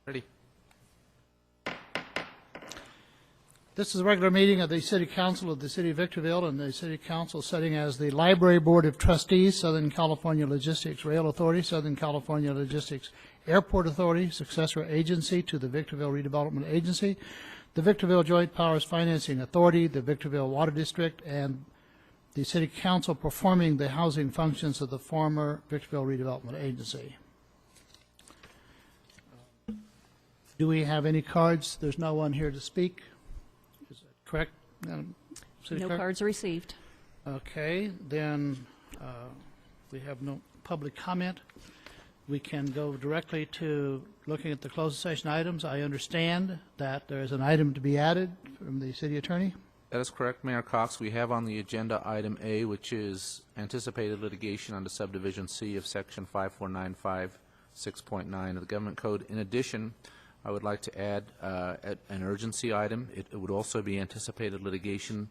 Ready. This is a regular meeting of the City Council of the City of Victorville, and the City Council sitting as the Library Board of Trustees, Southern California Logistics Rail Authority, Southern California Logistics Airport Authority, successor agency to the Victorville Redevelopment Agency, the Victorville Joint Powers Financing Authority, the Victorville Water District, and the City Council performing the housing functions of the former Victorville Redevelopment Agency. Do we have any cards? There's no one here to speak. Is that correct, Madam City No Clerk? cards received. Okay, then we have no public comment. We can go directly to looking at the closed session items. I understand that there is an item to be added from the city attorney. That is correct, Mayor Cox. We have on the agenda item A, which is anticipated litigation under subdivision C of section 5495 6.9 of the Government Code. In addition, I would like to add an urgency item. It would also be anticipated litigation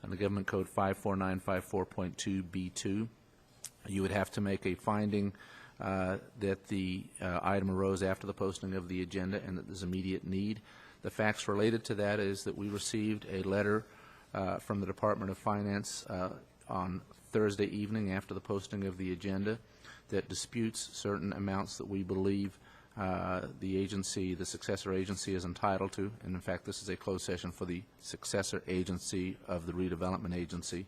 under Government Code 54954.2B2. You would have to make a finding that the item arose after the posting of the agenda and that there's immediate need. The facts related to that is that we received a letter from the Department of Finance on Thursday evening after the posting of the agenda that disputes certain amounts that we believe the agency, the successor agency, is entitled to. And in fact, this is a closed session for the successor agency of the redevelopment agency.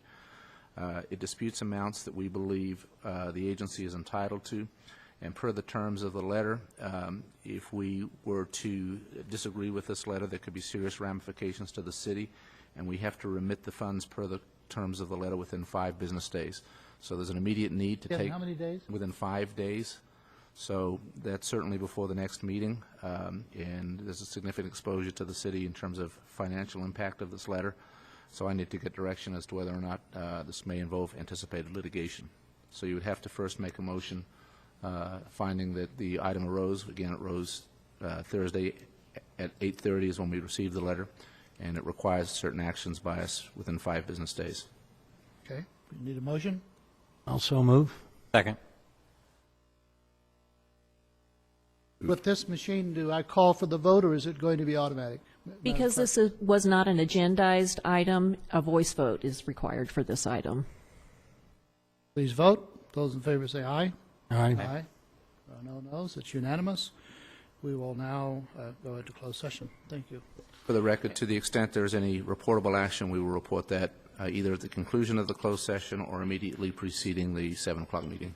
It disputes amounts that we believe the agency is entitled to. And per the terms of the letter, if we were to disagree with this letter, there could be serious ramifications to the city, and we have to remit the funds per the terms of the letter within 5 business days. So there's an immediate need to take How many days? within 5 days. So that's certainly before the next meeting, and there's a significant exposure to the city in terms of financial impact of this letter. So I need to get direction as to whether or not this may involve anticipated litigation. So you would have to first make a motion finding that the item arose. Again, it rose Thursday at 8:30 is when we received the letter, and it requires certain actions by us within 5 business days. Okay, we need a motion. Also move. Second. With this machine, do I call for the vote, or is it going to be automatic? Because this was not an agendized item, a voice vote is required for this item. Please vote. Those in favor say aye. Aye. Aye. No noes. It's unanimous. We will now go into closed session. Thank you. For the record, to the extent there is any reportable action, we will report that either at the conclusion of the closed session or immediately preceding the 7 o'clock meeting.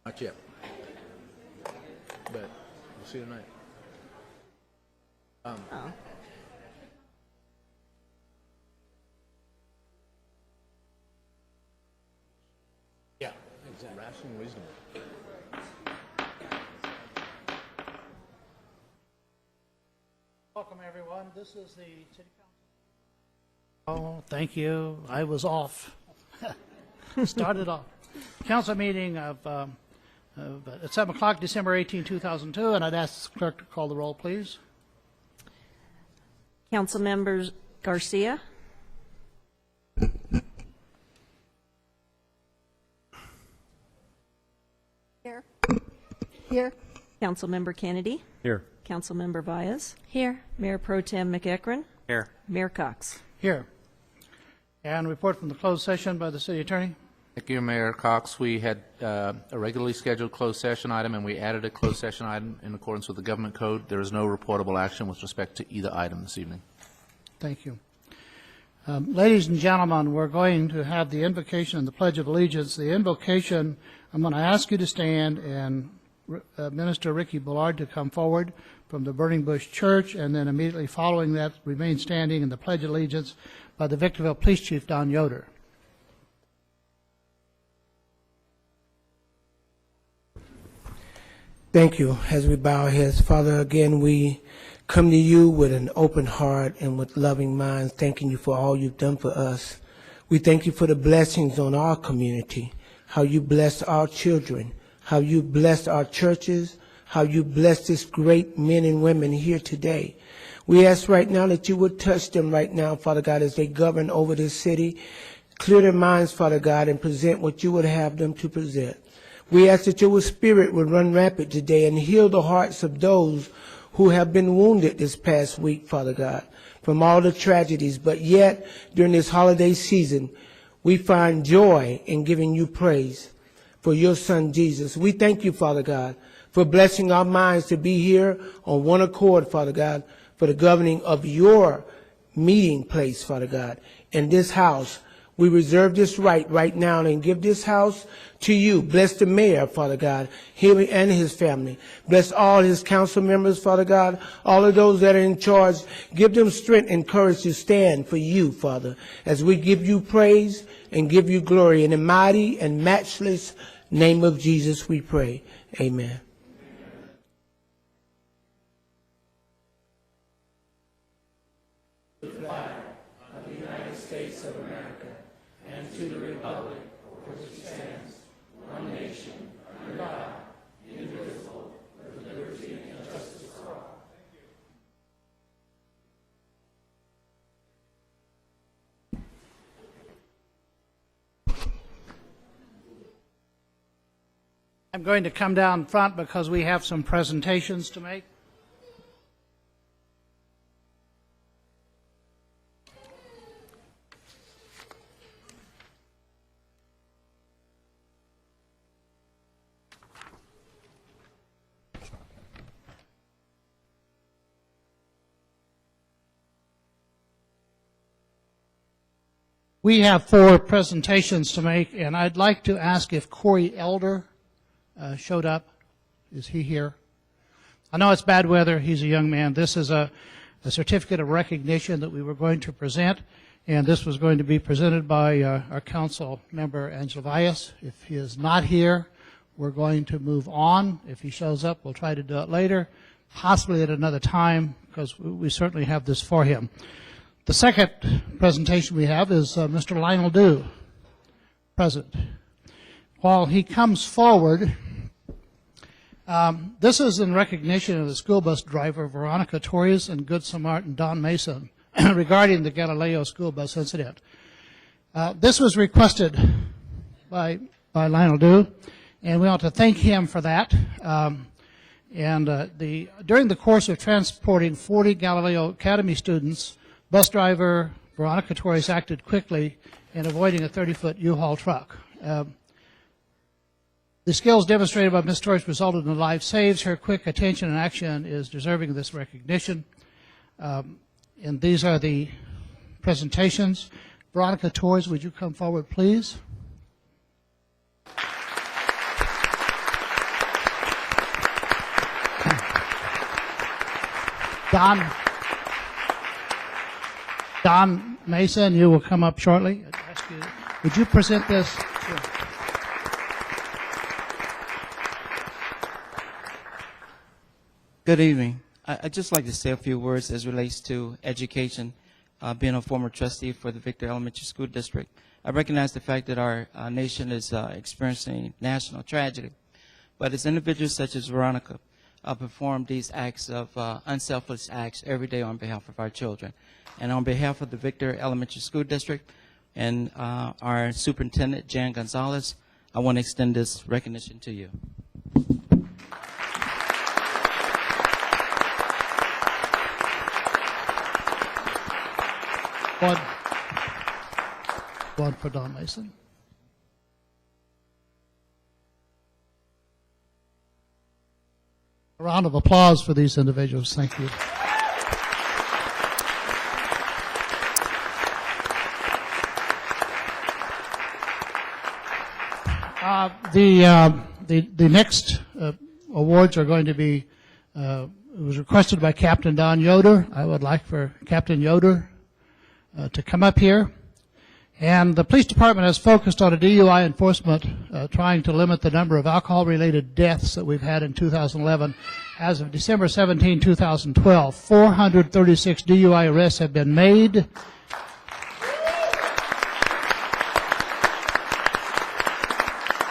Not yet, but we'll See you tonight. Yeah, exactly. Rational wisdom. Welcome, everyone. This is the city council. Oh, thank you. I was off. Started off. Council meeting at 7 o'clock, December 18, 2002, and I'd ask the clerk to call the roll, please. Council members Garcia, Here. Here. Councilmember Kennedy, Here. Councilmember Vyas, Here. Mayor Pro Tem McEachran, Here. Mayor Cox. Here. And report from the closed session by the city attorney. Thank you, Mayor Cox. We had a regularly scheduled closed session item, and we added a closed session item in accordance with the government code. There is no reportable action with respect to either item this evening. Thank you. Ladies and gentlemen, we're going to have the invocation and the Pledge of Allegiance. The invocation, I'm going to ask you to stand and Minister Ricky Bullard to come forward from the Burning Bush Church, and then immediately following that, remain standing in the Pledge of Allegiance by the Victorville Police Chief, Don Yoder. Thank you. As we bow our heads, Father, again, we come to you with an open heart and with loving minds, thanking you for all you've done for us. We thank you for the blessings on our community, how you blessed our children, how you blessed our churches, how you blessed this great men and women here today. We ask right now that you would touch them right now, Father God, as they govern over this city. Clear their minds, Father God, and present what you would have them to present. We ask that your spirit would run rampant today and heal the hearts of those who have been wounded this past week, Father God, from all the tragedies. But yet, during this holiday season, we find joy in giving you praise for your Son, Jesus. We thank you, Father God, for blessing our minds to be here on one accord, Father God, for the governing of your meeting place, Father God, in this house. We reserve this right now and give this house to you. Bless the mayor, Father God, him and his family. Bless all his council members, Father God, all of those that are in charge. Give them strength and courage to stand for you, Father, as we give you praise and give you glory. In the mighty and matchless name of Jesus we pray. Amen. I'm going to come down front because we have some presentations to make. We have 4 presentations to make, and I'd like to ask if Corey Elder showed up. Is he here? I know it's bad weather. He's a young man. This is a certificate of recognition that we were going to present, and this was going to be presented by our council member, Angela Vyas. If he is not here, we're going to move on. If he shows up, we'll try to do it later, possibly at another time, because we certainly have this for him. The second presentation we have is Mr. Lionel Dew, President. While he comes forward, this is in recognition of the school bus driver Veronica Torres and Good Samaritan Don Mason regarding the Galileo school bus incident. This was requested by Lionel Dew, and we want to thank him for that. During the course of transporting 40 Galileo Academy students, bus driver Veronica Torres acted quickly in avoiding a 30-foot U-Haul truck. The skills demonstrated by Ms. Torres resulted in lives saved. Her quick attention and action is deserving of this recognition. And these are the presentations. Veronica Torres, would you come forward, please? Don Mason, you will come up shortly. I'd ask you, would you present this? Sure. Good evening. I'd just like to say a few words as relates to education. Being a former trustee for the Victor Elementary School District, I recognize the fact that our nation is experiencing national tragedy. But as individuals such as Veronica perform these acts of unselfish acts every day on behalf of our children. And on behalf of the Victor Elementary School District and our superintendent, Jan Gonzalez, I want to extend this recognition to you. One for Don Mason. A round of applause for these individuals. Thank you. The next awards are going to be, it was requested by Captain Don Yoder. I would like for Captain Yoder to come up here. And the police department has focused on a DUI enforcement, trying to limit the number of alcohol-related deaths that we've had in 2011. As of December 17, 2012, 436 DUI arrests have been made.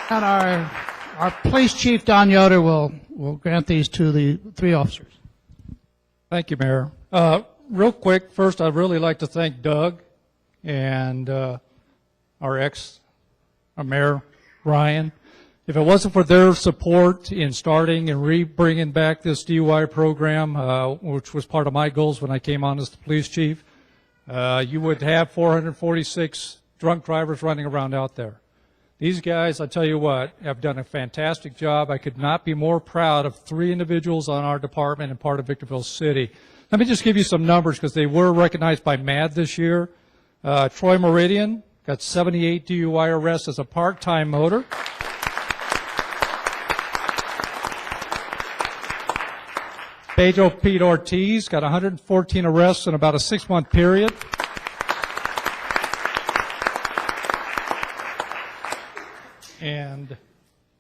And our police chief, Don Yoder, will grant these to the three officers. Thank you, Mayor. Real quick, first, I'd really like to thank Doug and our Mayor Ryan. If it wasn't for their support in starting and bringing back this DUI program, which was part of my goals when I came on as the police chief, you would have 446 drunk drivers running around out there. These guys, I tell you what, have done a fantastic job. I could not be more proud of three individuals on our department and part of Victorville City. Let me just give you some numbers because they were recognized by MAD this year. Troy Meridian got 78 DUI arrests as a part-time motor. Pedro Pete Ortiz got 114 arrests in about a 6-month period. And,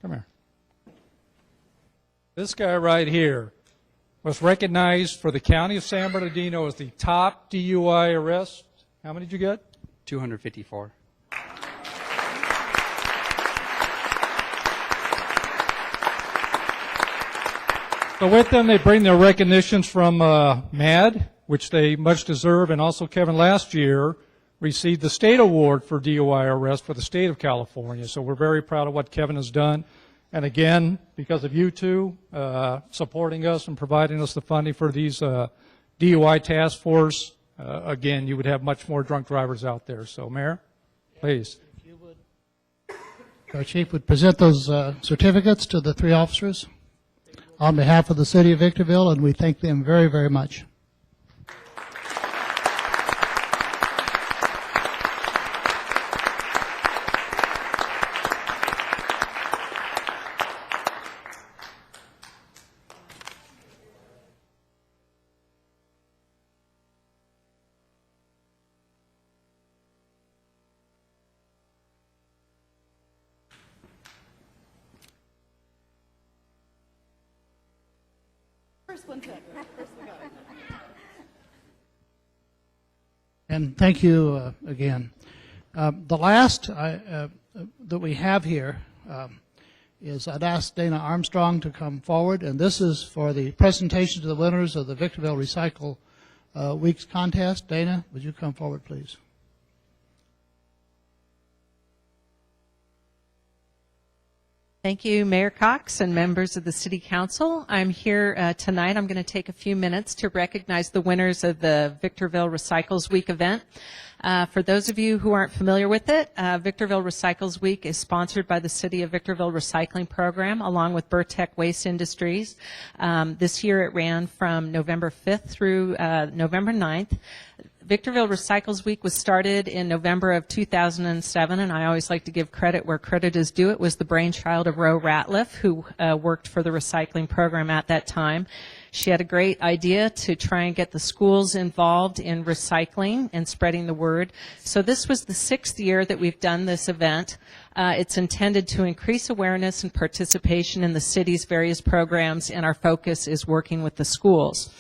come here. This guy right here was recognized for the county of San Bernardino as the top DUI arrest. How many did you get? 254. So with them, they bring their recognitions from MAD, which they much deserve, and also Kevin last year received the state award for DUI arrest for the state of California. So we're very proud of what Kevin has done. And again, because of you two supporting us and providing us the funding for these DUI task force, again, you would have much more drunk drivers out there. So, Mayor, please. Our chief would present those certificates to the three officers on behalf of the city of Victorville, and we thank them very, very much. And thank you again. The last that we have here is I'd ask Dana Armstrong to come forward, and this is for the presentation to the winners of the Victorville Recycle Weeks contest. Dana, would you come forward, please? Thank you, Mayor Cox and members of the City Council. I'm here tonight. I'm going to take a few minutes to recognize the winners of the Victorville Recycles Week event. For those of you who aren't familiar with it, Victorville Recycles Week is sponsored by the City of Victorville Recycling Program along with Burtech Waste Industries. This year it ran from November 5th through November 9th. Victorville Recycles Week was started in November of 2007, and I always like to give credit where credit is due. It was the brainchild of Ro Ratliff, who worked for the recycling program at that time. She had a great idea to try and get the schools involved in recycling and spreading the word. So this was the 6th year that we've done this event. It's intended to increase awareness and participation in the city's various programs, and our focus is working with the schools.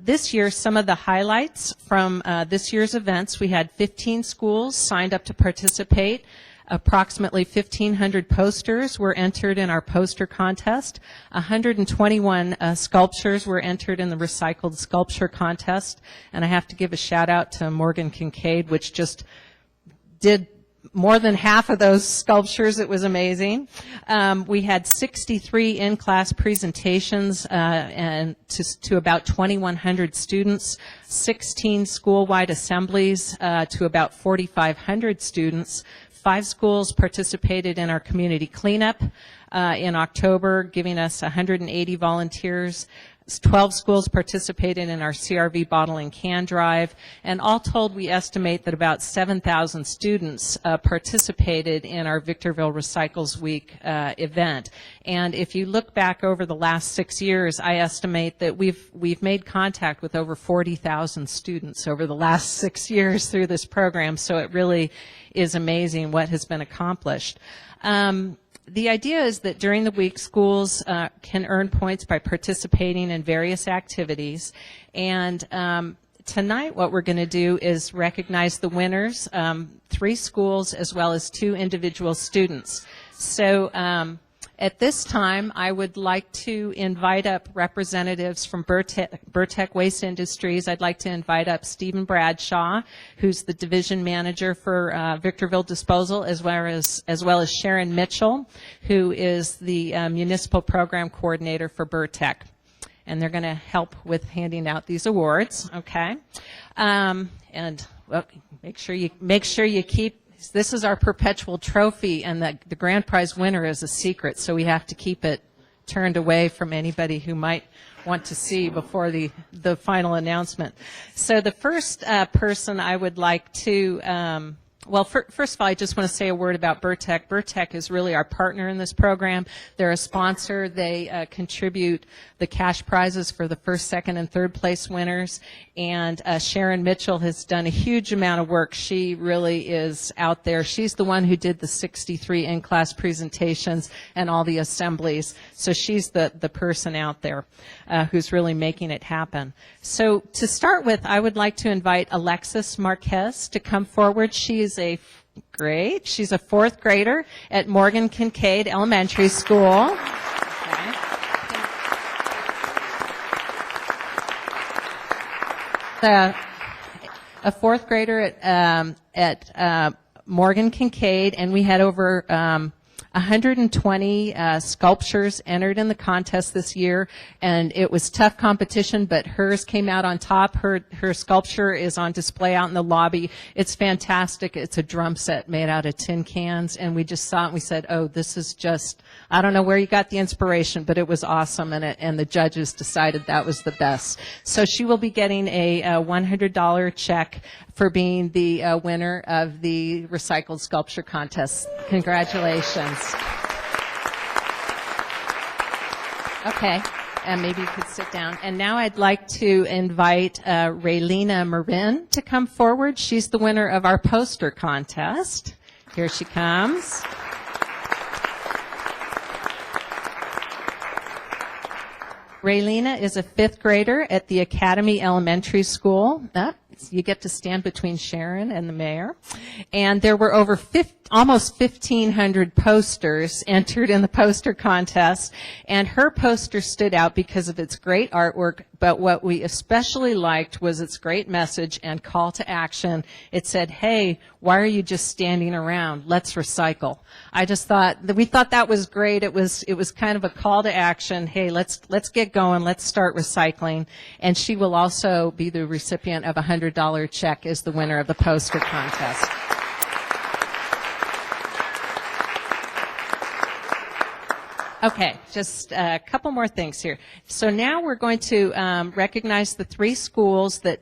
This year, some of the highlights from this year's events, we had 15 schools signed up to participate. Approximately 1,500 posters were entered in our poster contest. 121 sculptures were entered in the recycled sculpture contest. And I have to give a shout out to Morgan Kincaid, which just did more than half of those sculptures. It was amazing. We had 63 in-class presentations and to about 2,100 students, 16 school-wide assemblies to about 4,500 students. 5 schools participated in our community cleanup in October, giving us 180 volunteers. 12 schools participated in our CRV bottle and can drive, and all told, we estimate that about 7,000 students participated in our Victorville Recycles Week event. And if you look back over the last 6 years, I estimate that we've made contact with over 40,000 students over the last 6 years through this program, so it really is amazing what has been accomplished. The idea is that during the week, schools can earn points by participating in various activities. And tonight, what we're going to do is recognize the winners, 3 schools as well as 2 individual students. So at this time, I would like to invite up representatives from Burtech Waste Industries. I'd like to invite up Stephen Bradshaw, who's the division manager for Victorville Disposal, as well as Sharon Mitchell, who is the municipal program coordinator for Burtech. And they're going to help with handing out these awards, okay? And well, make sure you keep. This is our perpetual trophy, and the grand prize winner is a secret, so we have to keep it turned away from anybody who might want to see before the final announcement. So the first person I would like to well, first of all, I just want to say a word about Burtech. Burtech is really our partner in this program. They're a sponsor. They contribute the cash prizes for the first, second, and third place winners. And Sharon Mitchell has done a huge amount of work. She really is out there. She's the one who did the 63 in-class presentations and all the assemblies. So she's the person out there who's really making it happen. So to start with, I would like to invite Alexis Marquez to come forward. She's a 4th grader at Morgan Kincaid Elementary School. Okay. A 4th grader at Morgan Kincaid, and we had over 120 sculptures entered in the contest this year, and it was tough competition, but hers came out on top. Her sculpture is on display out in the lobby. It's fantastic. It's a drum set made out of tin cans, and we just saw it and we said, oh, this is just, I don't know where you got the inspiration, but it was awesome, and the judges decided that was the best. So she will be getting a $100 check for being the winner of the recycled sculpture contest. Congratulations. Okay, and maybe you could sit down. And now I'd like to invite Raylina Marin to come forward. She's the winner of our poster contest. Here she comes. Raylina is a 5th grader at the Academy Elementary School. You get to stand between Sharon and the mayor. And there were over almost 1,500 posters entered in the poster contest. And her poster stood out because of its great artwork, but what we especially liked was its great message and call to action. It said, hey, why are you just standing around? Let's recycle. We thought that was great. It was kind of a call to action. Hey, let's get going. Let's start recycling. And she will also be the recipient of a $100 check as the winner of the poster contest. Okay, just a couple more things here. So now we're going to recognize the 3 schools that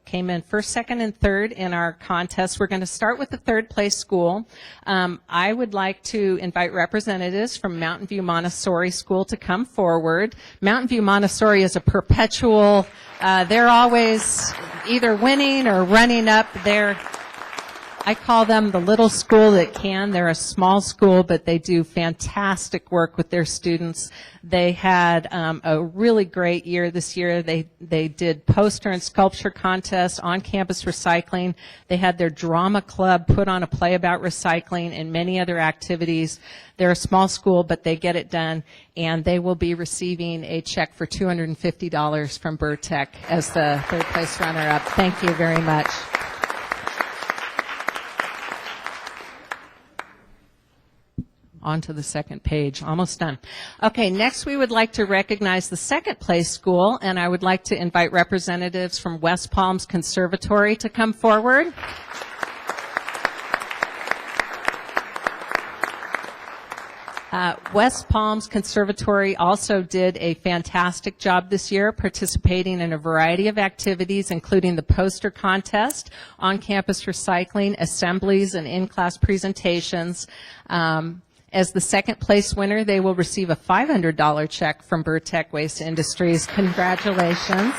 came in first, second, and third in our contest. We're going to start with the third place school. I would like to invite representatives from Mountain View Montessori School to come forward. Mountain View Montessori is a perpetual, they're always either winning or running up. I call them the little school that can. They're a small school, but they do fantastic work with their students. They had a really great year this year. They did poster and sculpture contests, on-campus recycling. They had their drama club put on a play about recycling and many other activities. They're a small school, but they get it done, and they will be receiving a check for $250 from Burtech as the third place runner-up. Thank you very much. On to the second page, almost done. Okay, next we would like to recognize the second place school, and I would like to invite representatives from West Palms Conservatory to come forward. West Palms Conservatory also did a fantastic job this year, participating in a variety of activities, including the poster contest, on-campus recycling, assemblies, and in-class presentations. As the second place winner, they will receive a $500 check from Burtech Waste Industries. Congratulations.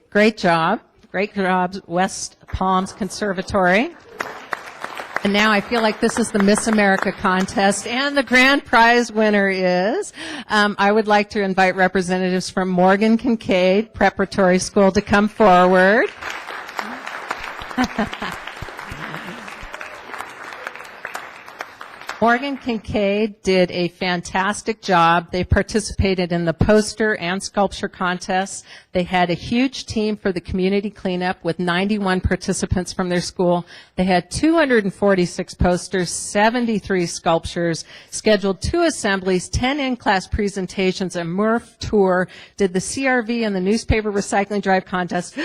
Great job. Great job, West Palms Conservatory. And now I feel like this is the Miss America contest, and the grand prize winner is, I would like to invite representatives from Morgan Kincaid Preparatory School to come forward. Morgan Kincaid did a fantastic job. They participated in the poster and sculpture contests. They had a huge team for the community cleanup with 91 participants from their school. They had 246 posters, 73 sculptures, scheduled 2 assemblies, 10 in-class presentations, a MRF tour, did the CRV and the newspaper recycling drive contest,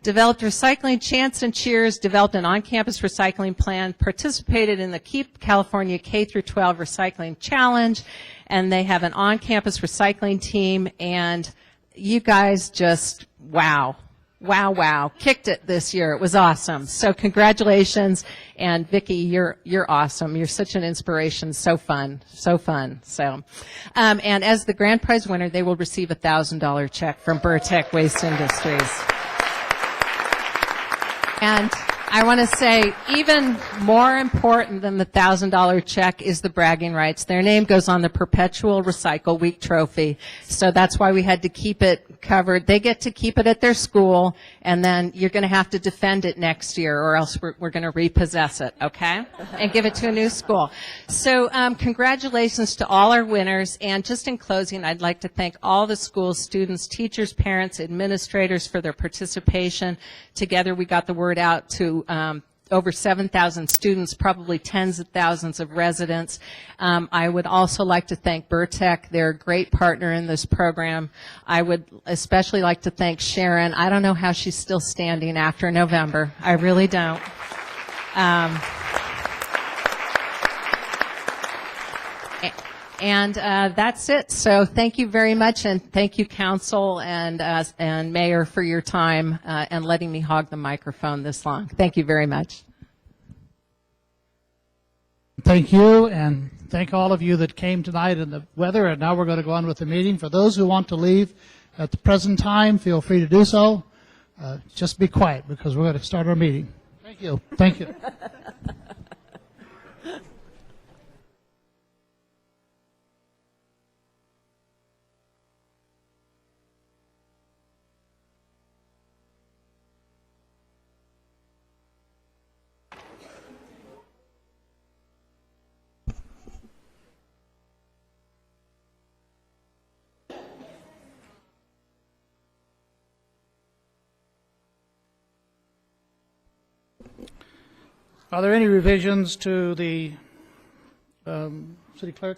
developed recycling chants and cheers, developed an on-campus recycling plan, participated in the Keep California K-12 Recycling Challenge, and they have an on-campus recycling team, and you guys just, wow, kicked it this year. It was awesome. So congratulations, and Vicki, you're awesome. You're such an inspiration. So fun. So, and as the grand prize winner, they will receive a $1,000 check from Burtech Waste Industries. And I want to say, even more important than the $1,000 check is the bragging rights. Their name goes on the Perpetual Recycle Week trophy. So that's why we had to keep it covered. They get to keep it at their school, and then you're going to have to defend it next year, or else we're going to repossess it, okay? And give it to a new school. So congratulations to all our winners. And just in closing, I'd like to thank all the schools, students, teachers, parents, administrators for their participation. Together we got the word out to over 7,000 students, probably tens of thousands of residents. I would also like to thank Burtech. They're a great partner in this program. I would especially like to thank Sharon. I don't know how she's still standing after November. I really don't. And that's it. So thank you very much, and thank you, Council and Mayor, for your time and letting me hog the microphone this long. Thank you very much. Thank you, and thank all of you that came tonight in the weather. And now we're going to go on with the meeting. For those who want to leave at the present time, feel free to do so. Just be quiet, because we're going to start our meeting. Thank you. Thank you. Are there any revisions to the city clerk,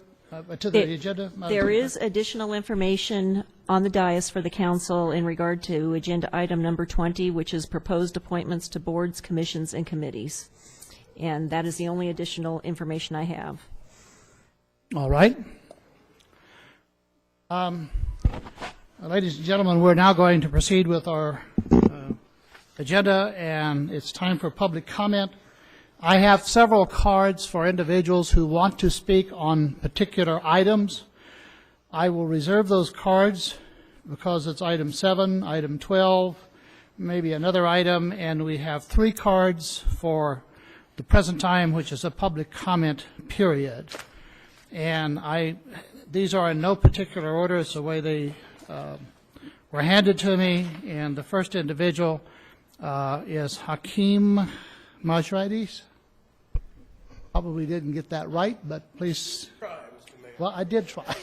to the agenda? There is additional information on the dais for the council in regard to agenda item number 20, which is proposed appointments to boards, commissions, and committees. And that is the only additional information I have. All right. Ladies and gentlemen, we're now going to proceed with our agenda, and it's time for public comment. I have several cards for individuals who want to speak on particular items. I will reserve those cards because it's item 7, item 12, maybe another item, and we have 3 cards for the present time, which is a public comment period. And these are in no particular order. It's the way they were handed to me. And the first individual is Hakeem Majridis. Probably didn't get that right, but please. Try, Mr. Mayor. Well, I did try.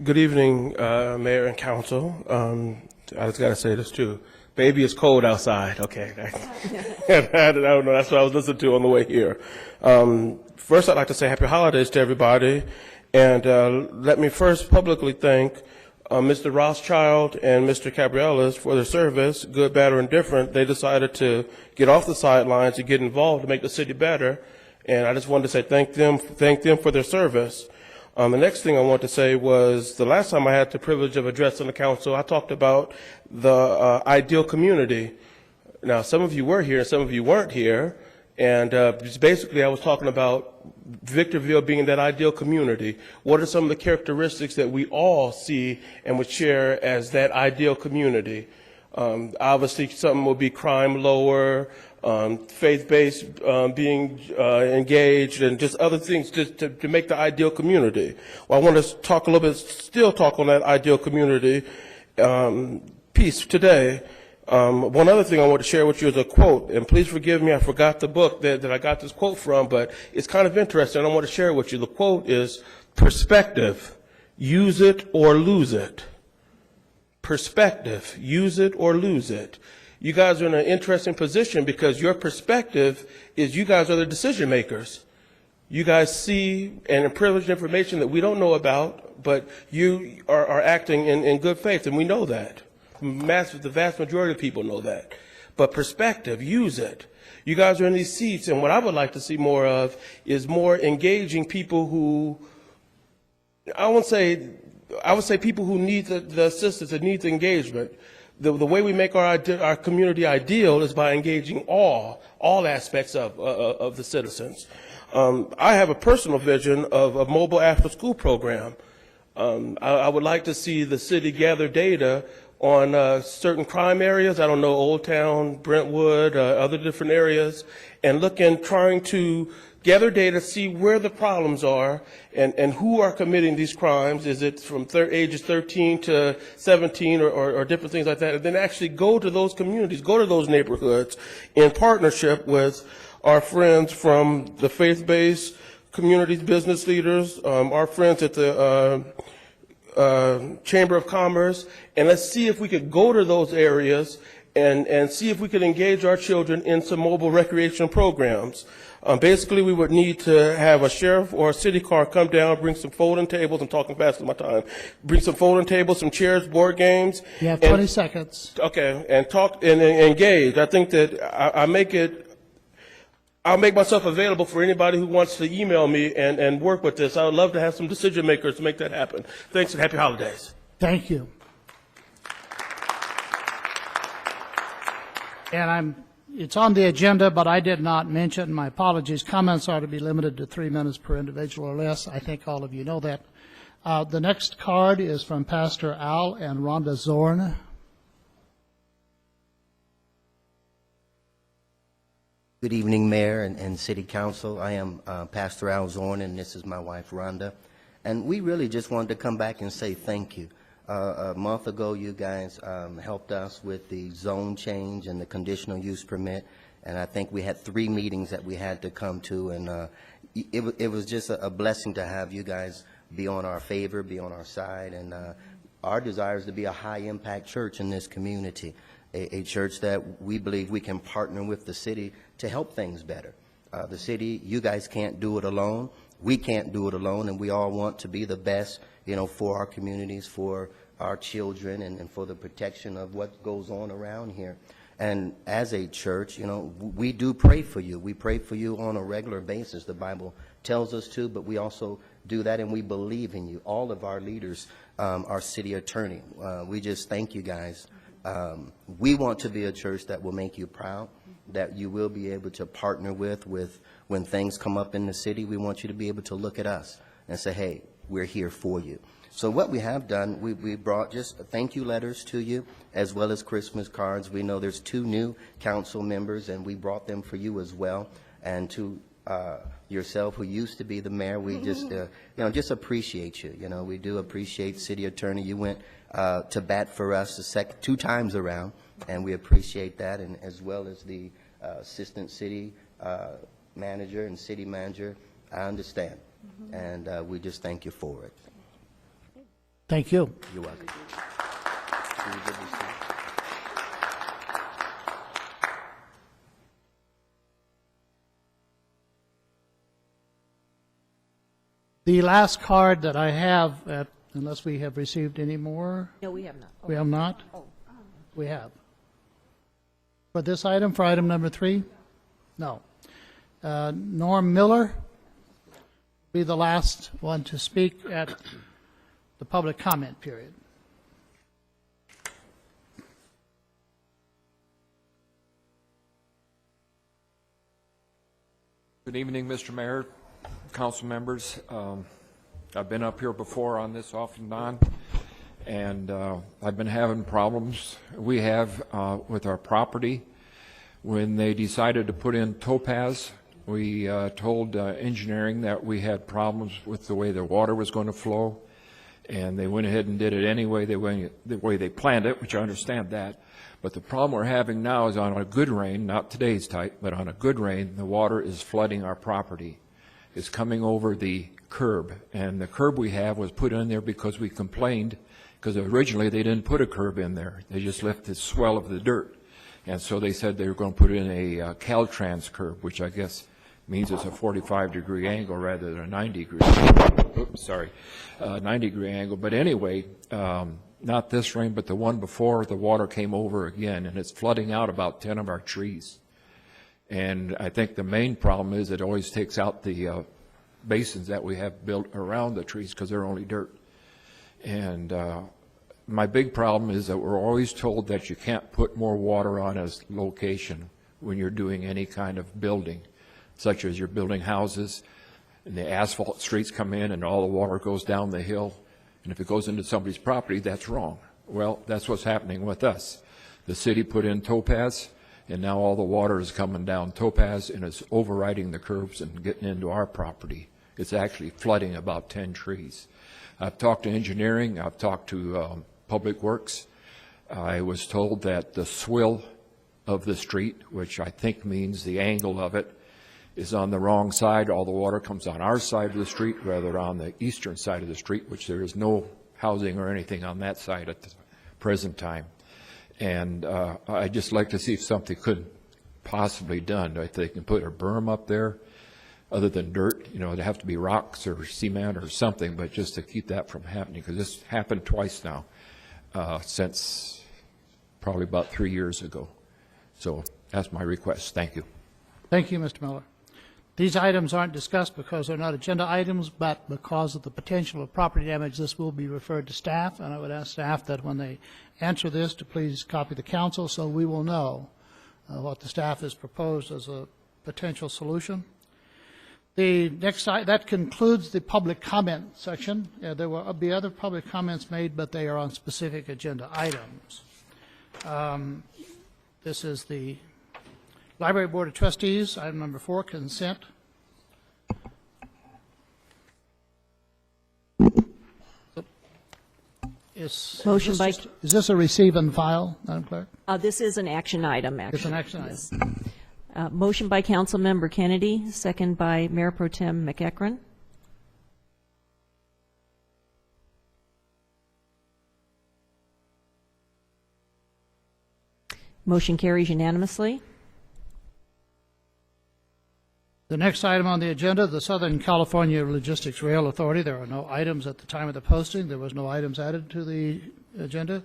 Good evening, Mayor and Council. I just got to say this too. Baby, it's cold outside. Okay. I don't know. That's what I was listening to on the way here. First, I'd like to say happy holidays to everybody. And let me first publicly thank Mr. Rothschild and Mr. Cabrielas for their service, good, bad, or indifferent. They decided to get off the sidelines and get involved to make the city better. And I just wanted to say thank them for their service. The next thing I want to say was the last time I had the privilege of addressing the council, I talked about the ideal community. Now, some of you were here, some of you weren't here, and just basically I was talking about Victorville being that ideal community. What are some of the characteristics that we all see and would share as that ideal community? Obviously, something will be crime lower, faith-based being engaged, and just other things to make the ideal community. Well, I want to talk a little bit, still talk on that ideal community piece today. One other thing I want to share with you is a quote, and please forgive me, I forgot the book that I got this quote from, but it's kind of interesting. I want to share it with you. The quote is, "Perspective, use it or lose it." Perspective, use it or lose it. You guys are in an interesting position because your perspective is you guys are the decision makers. You guys see and privileged information that we don't know about, but you are acting in good faith, and we know that. The vast majority of people know that. But perspective, use it. You guys are in these seats, and what I would like to see more of is more engaging people who, I would say people who need the assistance and need the engagement. The way we make our community ideal is by engaging all aspects of the citizens. I have a personal vision of a mobile after-school program. I would like to see the city gather data on certain crime areas. I don't know, Old Town, Brentwood, other different areas, and trying to gather data, see where the problems are, and who are committing these crimes. Is it from ages 13 to 17 or different things like that? And then actually go to those communities, go to those neighborhoods in partnership with our friends from the faith-based communities, business leaders, our friends at the Chamber of Commerce, and let's see if we could go to those areas and see if we could engage our children in some mobile recreation programs. Basically, we would need to have a sheriff or a city car come down, bring some folding tables. I'm talking fast with my time. Bring some folding tables, some chairs, board games. You have 20 seconds. Okay, and talk and engage. I think that I'll make myself available for anybody who wants to email me and work with this. I would love to have some decision makers to make that happen. Thanks and happy holidays. Thank you. And it's on the agenda, but I did not mention, my apologies, comments are to be limited to 3 minutes per individual or less. I think all of you know that. The next card is from Pastor Al and Rhonda Zorn. Good evening, Mayor and City Council. I am Pastor Al Zorn, and this is my wife, Rhonda. And we really just wanted to come back and say thank you. A month ago, you guys helped us with the zone change and the conditional use permit, and I think we had 3 meetings that we had to come to, and it was just a blessing to have you guys be on our favor, be on our side, and our desire is to be a high-impact church in this community, a church that we believe we can partner with the city to help things better. the city. You guys can't do it alone. We can't do it alone, and we all want to be the best, for our communities, for our children, and for the protection of what goes on around here. And as a church, we do pray for you. We pray for you on a regular basis. The Bible tells us to, but we also do that, and we believe in you. All of our leaders, our city attorney, we just thank you guys. We want to be a church that will make you proud, that you will be able to partner with when things come up in the city. We want you to be able to look at us and say, hey, we're here for you. So what we have done, we brought just thank you letters to you, as well as Christmas cards. We know there's 2 new council members, and we brought them for you as well. And to yourself, who used to be the mayor, we just, just appreciate you. We do appreciate City Attorney. You went to bat for us 2 times around, and we appreciate that, and as well as the Assistant City Manager and City Manager. I understand, and we just thank you for it. Thank you. You're welcome. Can you give me some? The last card that I have, unless we have received any more, No, we have not. we have not? Oh. We have. For this item, for item number 3? No. Norm Miller be the last one to speak at the public comment period. Good evening, Mr. Mayor, council members. I've been up here before on this off and on, and I've been having problems we have with our property. When they decided to put in topaz, we told engineering that we had problems with the way the water was going to flow, and they went ahead and did it anyway, the way they planned it, which I understand that. But the problem we're having now is on a good rain, not today's type, but on a good rain, the water is flooding our property. It's coming over the curb, and the curb we have was put in there because we complained, because originally they didn't put a curb in there. They just left the swell of the dirt. And so they said they were going to put in a Caltrans curb, which I guess means it's a 45-degree angle rather than a 90-degree angle. Oops, sorry, 90-degree angle. But anyway, not this rain, but the one before, the water came over again, and it's flooding out about 10 of our trees. And I think the main problem is it always takes out the basins that we have built around the trees because they're only dirt. And my big problem is that we're always told that you can't put more water on a location when you're doing any kind of building, such as you're building houses and the asphalt streets come in and all the water goes down the hill. And if it goes into somebody's property, that's wrong. Well, that's what's happening with us. The city put in topaz, and now all the water is coming down topaz and it's overriding the curbs and getting into our property. It's actually flooding about 10 trees. I've talked to engineering. I've talked to Public Works. I was told that the swill of the street, which I think means the angle of it, is on the wrong side. All the water comes on our side of the street rather than on the eastern side of the street, which there is no housing or anything on that side at the present time. And I'd just like to see if something could possibly done. If they can put a berm up there other than dirt, it'd have to be rocks or cement or something, but just to keep that from happening, because this happened twice now since probably about 3 years ago. So that's my request. Thank you. Thank you, Mr. Miller. These items aren't discussed because they're not agenda items, but because of the potential of property damage, this will be referred to staff, and I would ask staff that when they answer this to please copy the council so we will know what the staff has proposed as a potential solution. The next, that concludes the public comment section. There will be other public comments made, but they are on specific agenda items. This is the Library Board of Trustees, item number 4, consent. Is this a receive and file, Madam Clerk? This is an action item, actually. It's an action item. Yes. Motion by Councilmember Kennedy, second by Mayor Pro Tem McEachron. Motion carries unanimously. The next item on the agenda, the Southern California Logistics Rail Authority. There are no items at the time of the posting. There was no items added to the agenda.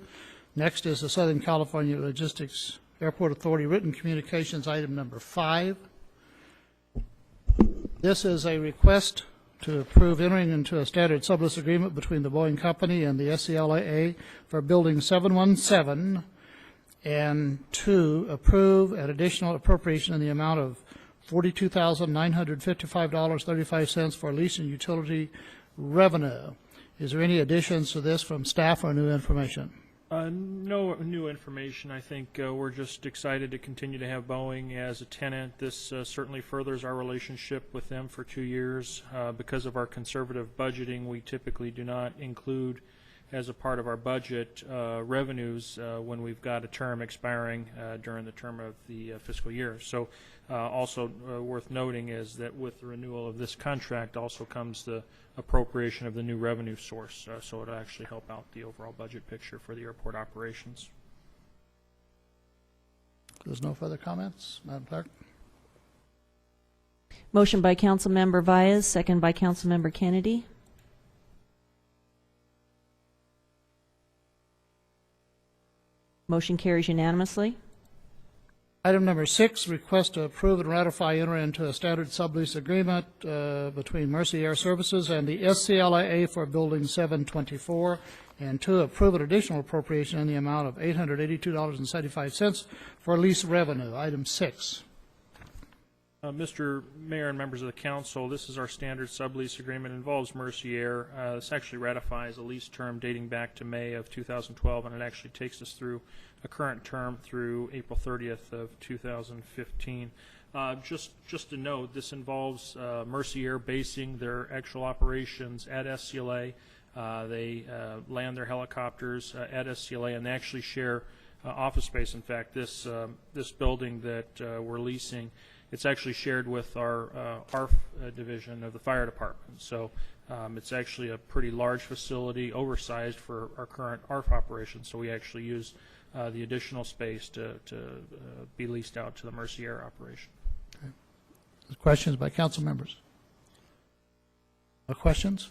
Next is the Southern California Logistics Airport Authority written communications, item number 5. This is a request to approve entering into a standard sublease agreement between the Boeing Company and the SCLAA for Building 717, and 2, approve an additional appropriation in the amount of $42,955.35 for lease and utility revenue. Is there any additions to this from staff or new information? No new information. I think we're just excited to continue to have Boeing as a tenant. This certainly furthers our relationship with them for 2 years. Because of our conservative budgeting, we typically do not include as a part of our budget revenues when we've got a term expiring during the term of the fiscal year. So also worth noting is that with the renewal of this contract also comes the appropriation of the new revenue source, so it'll actually help out the overall budget picture for the airport operations. There's no further comments, Madam Clerk. Motion by Councilmember Vyas, second by Councilmember Kennedy. Motion carries unanimously. Item number 6, request to approve and ratify enter into a standard sublease agreement between Mercy Air Services and the SCLAA for Building 724, and 2, approve an additional appropriation in the amount of $882.75 for lease revenue. Item 6. Mr. Mayor and members of the council, this is our standard sublease agreement. It involves Mercy Air. This actually ratifies a lease term dating back to May of 2012, and it actually takes us through a current term through April 30th of 2015. Just to note, this involves Mercy Air basing their actual operations at SCLA. They land their helicopters at SCLA, and they actually share office space. In fact, this building that we're leasing, it's actually shared with our ARF division of the fire department. So it's actually a pretty large facility, oversized for our current ARF operations. So we actually use the additional space to be leased out to the Mercy Air operation. Okay. Questions by council members? No questions?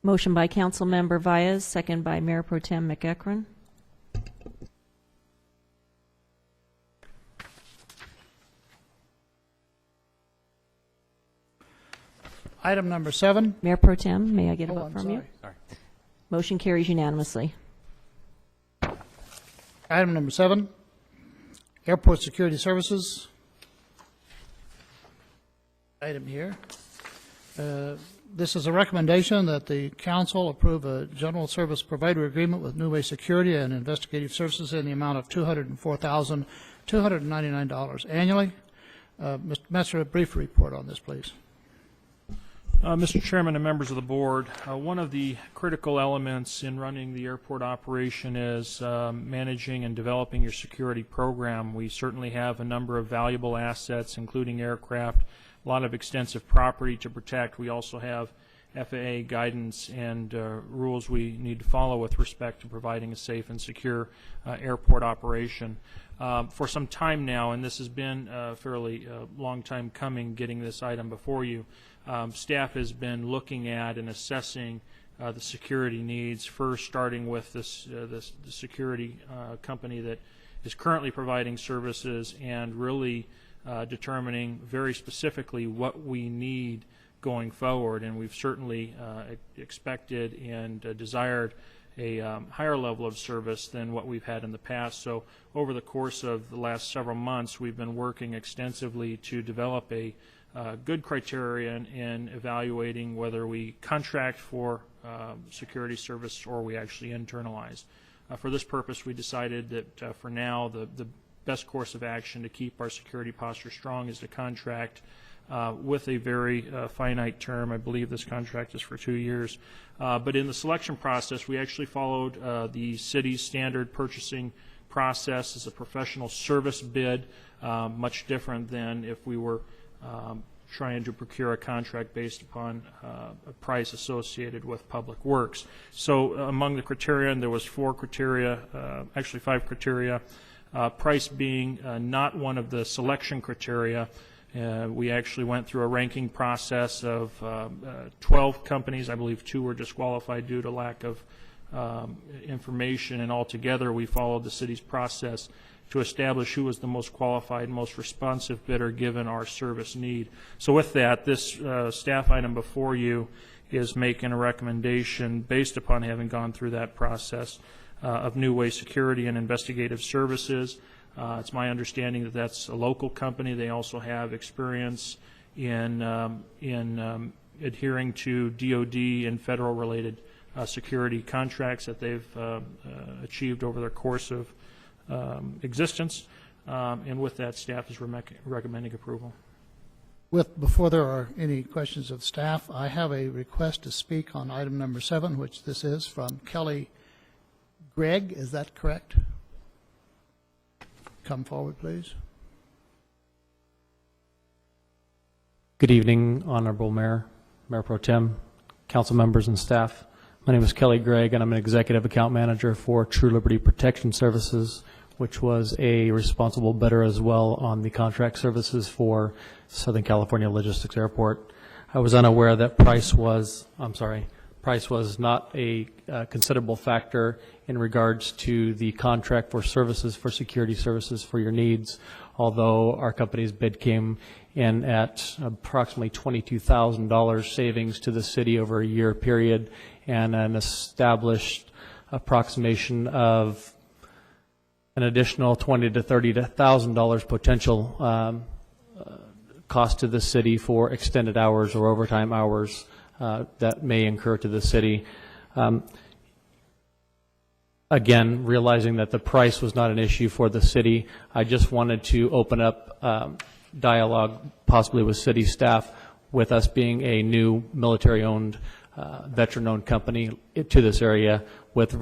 Motion by Councilmember Vyas, second by Mayor Pro Tem McEachron. Item number 7. Mayor Pro Tem, may I get a Oh, vote I'm from sorry. you? Motion carries unanimously. Item number 7, Airport Security Services. Item here. This is a recommendation that the council approve a general service provider agreement with New Way Security and Investigative Services in the amount of $204,299 annually. Mr. Metzger, a brief report on this, please. Mr. Chairman and members of the board, one of the critical elements in running the airport operation is managing and developing your security program. We certainly have a number of valuable assets, including aircraft, a lot of extensive property to protect. We also have FAA guidance and rules we need to follow with respect to providing a safe and secure airport operation. For some time now, and this has been a fairly long time coming, getting this item before you, staff has been looking at and assessing the security needs, first starting with the security company that is currently providing services, and really determining very specifically what we need going forward. And we've certainly expected and desired a higher level of service than what we've had in the past. So over the course of the last several months, we've been working extensively to develop a good criterion in evaluating whether we contract for security service or we actually internalize. For this purpose, we decided that for now the best course of action to keep our security posture strong is to contract with a very finite term. I believe this contract is for 2 years. But in the selection process, we actually followed the city's standard purchasing process as a professional service bid, much different than if we were trying to procure a contract based upon a price associated with public works. So among the criterion, there was 4 criteria, actually 5 criteria. price being not one of the selection criteria. We actually went through a ranking process of 12 companies. I believe 2 were disqualified due to lack of information, and altogether we followed the city's process to establish who was the most qualified, most responsive bidder given our service need. So with that, this staff item before you is making a recommendation based upon having gone through that process of New Way Security and Investigative Services. It's my understanding that that's a local company. They also have experience in adhering to DOD and federal-related security contracts that they've achieved over their course of existence. And with that, staff is recommending approval. Before there are any questions of staff, I have a request to speak on item number 7, which this is from Kelly Gregg. Is that correct? Come forward, please. Good evening, Honorable Mayor, Mayor Pro Tem, council members and staff. My name is Kelly Gregg, and I'm an Executive Account Manager for True Liberty Protection Services, which was a responsible bidder as well on the contract services for Southern California Logistics Airport. I was unaware that price was not a considerable factor in regards to the contract for services, for security services for your needs, although our company's bid came in at approximately $22,000 savings to the city over a year period, and an established approximation of an additional $20,000 to $30,000 potential cost to the city for extended hours or overtime hours that may incur to the city. Again, realizing that the price was not an issue for the city, I just wanted to open up dialogue possibly with city staff, with us being a new military-owned, veteran-owned company to this area with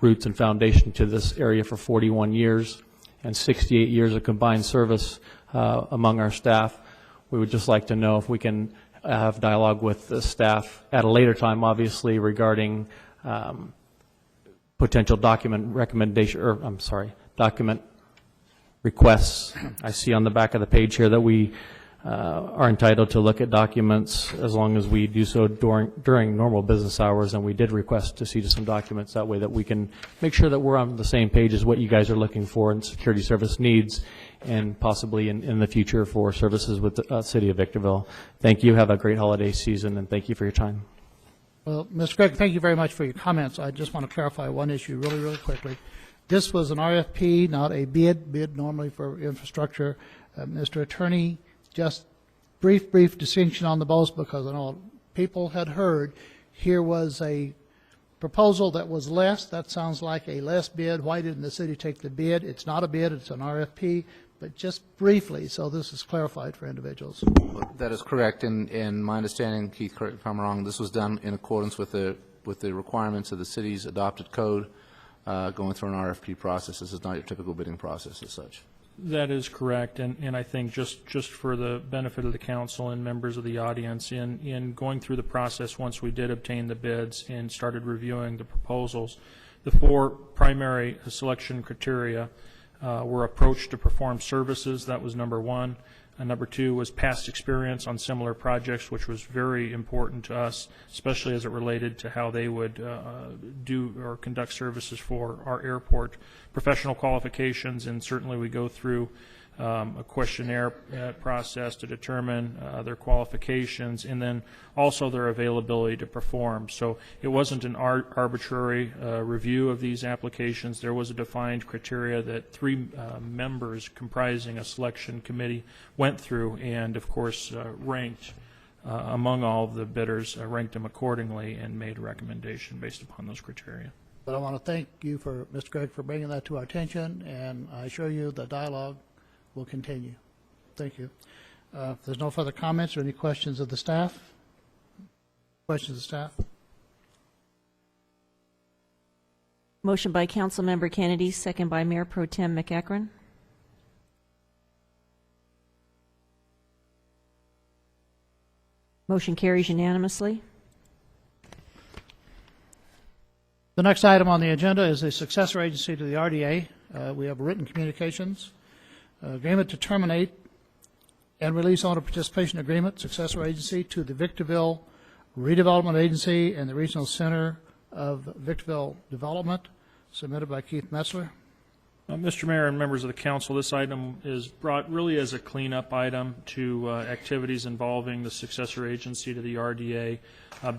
roots and foundation to this area for 41 years and 68 years of combined service among our staff. We would just like to know if we can have dialogue with the staff at a later time, obviously, regarding potential document recommendation, or I'm sorry, document requests. I see on the back of the page here that we are entitled to look at documents as long as we do so during normal business hours, and we did request to see some documents that way that we can make sure that we're on the same page as what you guys are looking for in security service needs, and possibly in the future for services with the City of Victorville. Thank you. Have a great holiday season, and thank you for your time. Well, Mr. Gregg, thank you very much for your comments. I just want to clarify one issue really quickly. This was an RFP, not a bid normally for infrastructure. Mr. Attorney, just brief distinction on the both, because I know people had heard here was a proposal that was less. That sounds like a less bid. Why didn't the city take the bid? It's not a bid, it's an RFP, but just briefly, so this is clarified for individuals. That is correct, and my understanding, Keith, correct if I'm wrong, this was done in accordance with the requirements of the city's adopted code, going through an RFP process. This is not your typical bidding process as such. That is correct, and I think just for the benefit of the council and members of the audience, in going through the process, once we did obtain the bids and started reviewing the proposals, the 4 primary selection criteria were approach to perform services. That was number 1. And number 2 was past experience on similar projects, which was very important to us, especially as it related to how they would do or conduct services for our airport. Professional qualifications, and certainly we go through a questionnaire process to determine their qualifications, and then also their availability to perform. So it wasn't an arbitrary review of these applications. There was a defined criteria that 3 members comprising a selection committee went through, and of course ranked among all of the bidders, ranked them accordingly and made a recommendation based upon those criteria. But I want to thank you, Mr. Gregg, for bringing that to our attention, and I assure you the dialogue will continue. Thank you. If there's no further comments or any questions of the staff? Questions of staff? Motion by Councilmember Kennedy, second by Mayor Pro Tem McEachron. Motion carries unanimously. The next item on the agenda is a successor agency to the RDA. We have written communications, agreement to terminate and release owner participation agreement, successor agency to the Victorville Redevelopment Agency and the Regional Center of Victorville Development, submitted by Keith Metzler. Mr. Mayor and members of the council, this item is brought really as a cleanup item to activities involving the successor agency to the RDA.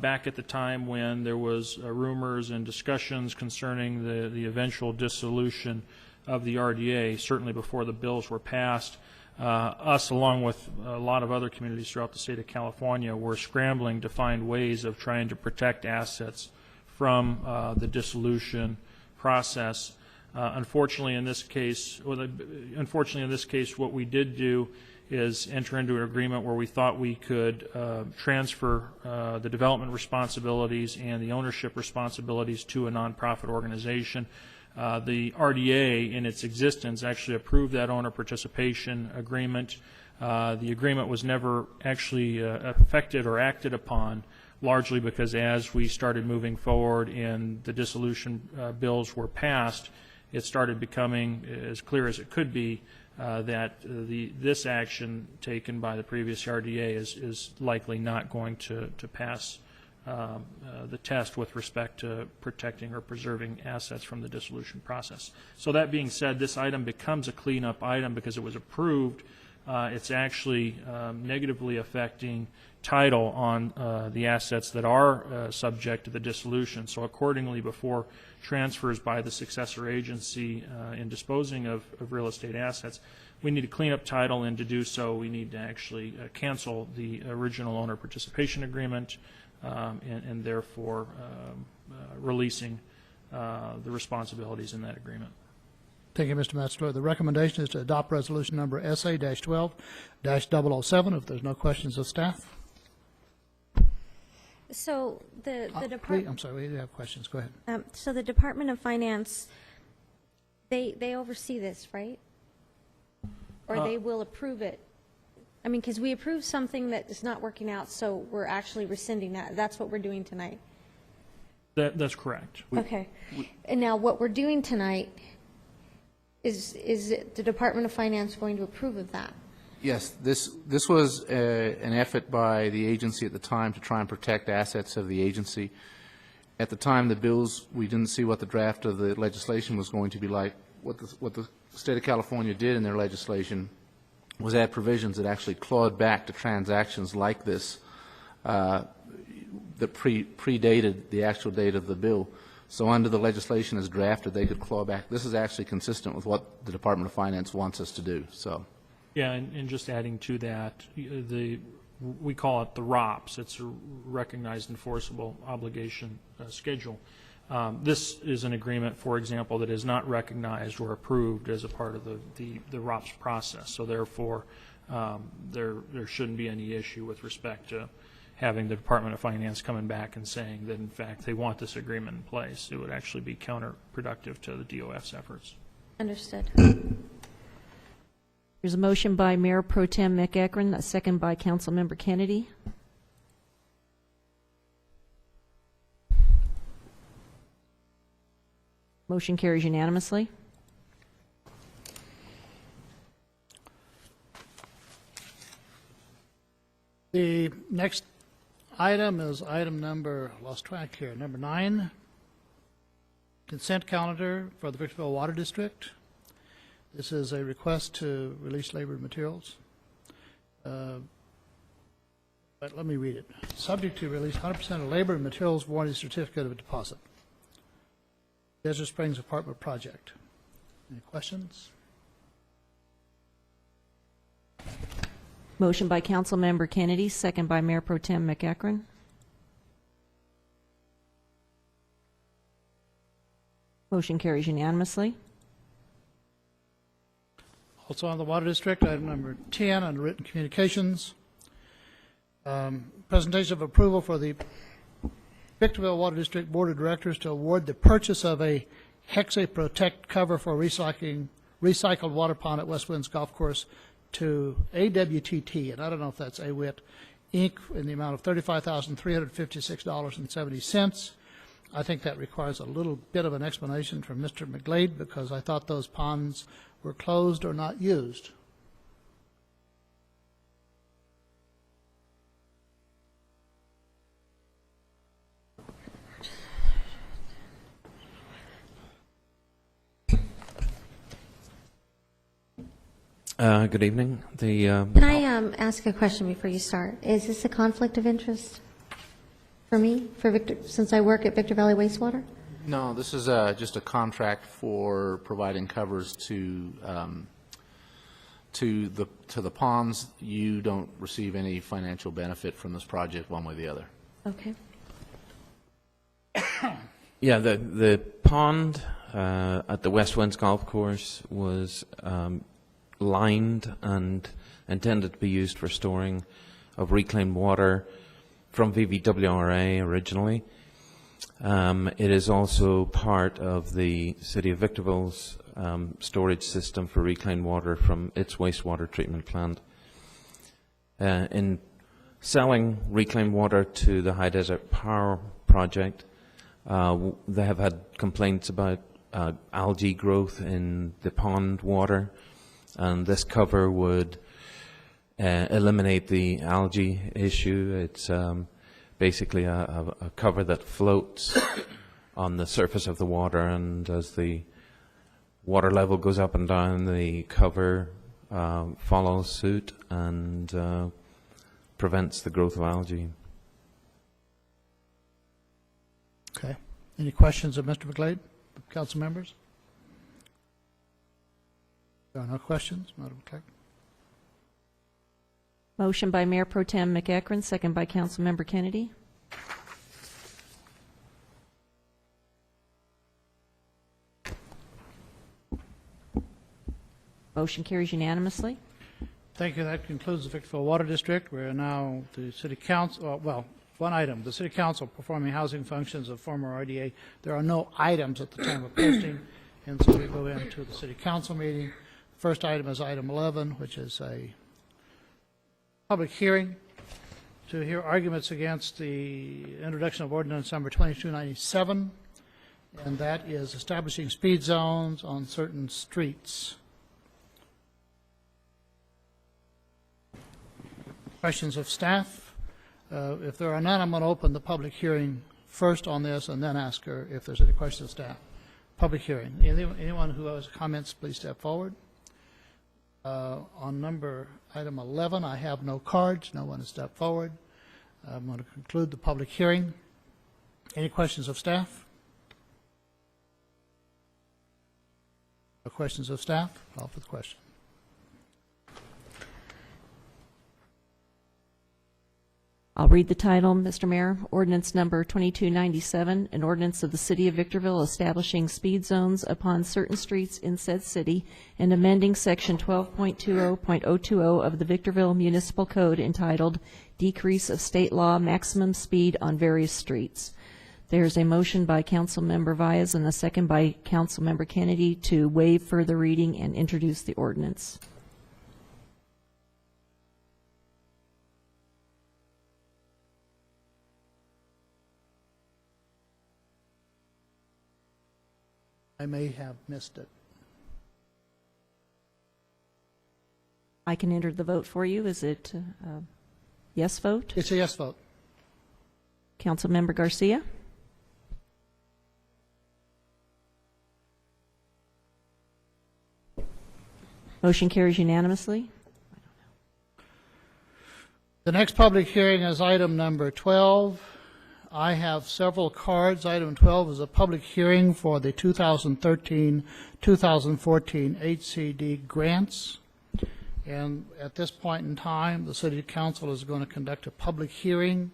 Back at the time when there was rumors and discussions concerning the eventual dissolution of the RDA, certainly before the bills were passed, us, along with a lot of other communities throughout the state of California, were scrambling to find ways of trying to protect assets from the dissolution process. Unfortunately, in this case, what we did do is enter into an agreement where we thought we could transfer the development responsibilities and the ownership responsibilities to a nonprofit organization. The RDA, in its existence, actually approved that owner participation agreement. The agreement was never actually affected or acted upon, largely because as we started moving forward and the dissolution bills were passed, it started becoming as clear as it could be that this action taken by the previous RDA is likely not going to pass the test with respect to protecting or preserving assets from the dissolution process. So that being said, this item becomes a cleanup item because it was approved. It's actually negatively affecting title on the assets that are subject to the dissolution. So accordingly, before transfers by the successor agency in disposing of real estate assets, we need to clean up title, and to do so we need to actually cancel the original owner participation agreement and therefore releasing the responsibilities in that agreement. Thank you, Mr. Metzler. The recommendation is to adopt resolution number SA-12-007. If there's no questions of staff. So the Please, department. I'm sorry, we do have questions. Go ahead. So the Department of Finance, they oversee this, right? Or they will approve it? I mean, because we approved something that is not working out, so we're actually rescinding that. That's what we're doing tonight. That's correct. Okay. And now what we're doing tonight is the Department of Finance going to approve of that? Yes, this was an effort by the agency at the time to try and protect assets of the agency. At the time, the bills, we didn't see what the draft of the legislation was going to be like. What the state of California did in their legislation was add provisions that actually clawed back to transactions like this that predated the actual date of the bill. So under the legislation as drafted, they could claw back. This is actually consistent with what the Department of Finance wants us to do. So. Yeah, and just adding to that, we call it the ROPS. It's a Recognized Enforceable Obligation Schedule. This is an agreement, for example, that is not recognized or approved as a part of the ROPS process. So therefore, there shouldn't be any issue with respect to having the Department of Finance coming back and saying that, in fact, they want this agreement in place. It would actually be counterproductive to the DOF's efforts. Understood. There's a motion by Mayor Pro Tem McEachron, a second by Councilmember Kennedy. Motion carries unanimously. The next item is item number, lost track here, number 9, consent calendar for the Victorville Water District. This is a request to release labor materials. But let me read it. Subject to release 100% of labor and materials warranty certificate of deposit. Desert Springs Apartment Project. Any questions? Motion by Councilmember Kennedy, second by Mayor Pro Tem McEachron. Motion carries unanimously. Also on the Water District, item number 10 on written communications. Presentation of approval for the Victorville Water District Board of Directors to award the purchase of a Hexa Protect cover for recycled water pond at West Winds Golf Course to AWTT, and I don't know if that's AWIT, Inc., in the amount of $35,356.70. I think that requires a little bit of an explanation from Mr. McGlade, because I thought those ponds were closed or not used. Good evening. Can I ask a question before you start? Is this a conflict of interest for me, for Victor, since I work at Victor Valley Wastewater? No, this is just a contract for providing covers to the ponds. You don't receive any financial benefit from this project one way or the other. Okay. Yeah, the pond at the West Winds Golf Course was lined and intended to be used for storing of reclaimed water from VVWRA originally. It is also part of the City of Victorville's storage system for reclaimed water from its wastewater treatment plant. In selling reclaimed water to the High Desert Power Project, they have had complaints about algae growth in the pond water, and this cover would eliminate the algae issue. It's basically a cover that floats on the surface of the water, and as the water level goes up and down, the cover follows suit and prevents the growth of algae. Okay. Any questions of Mr. McGlade, council members? There are no questions, Madam Clerk. Motion by Mayor Pro Tem McEachran, second by Councilmember Kennedy. Motion carries unanimously. Thank you. That concludes the Victorville Water District. We are now the City Council, well, one item, the City Council performing housing functions of former RDA. There are no items at the time of posting, and so we go into the City Council meeting. First item is item 11, which is a public hearing to hear arguments against the introduction of ordinance number 2297, and that is establishing speed zones on certain streets. Questions of staff? If there are none, I'm going to open the public hearing first on this and then ask her if there's any questions of staff. Public hearing. Anyone who has comments, please step forward. On item 11, I have no cards. No one has stepped forward. I'm going to conclude the public hearing. Any questions of staff? No questions of staff? Call for the question. I'll read the title, Mr. Mayor. Ordinance number 2297, an ordinance of the City of Victorville establishing speed zones upon certain streets in said city and amending Section 12.20.020 of the Victorville Municipal Code entitled Decrease of State Law Maximum Speed on Various Streets. There's a motion by Councilmember Vyas and a second by Councilmember Kennedy to waive further reading and introduce the ordinance. I may have missed it. I can enter the vote for you. Is it a yes vote? It's a yes vote. Councilmember Garcia? Motion carries unanimously. The next public hearing is item number 12. I have several cards. Item 12 is a public hearing for the 2013-2014 HCD grants. And at this point in time, the City Council is going to conduct a public hearing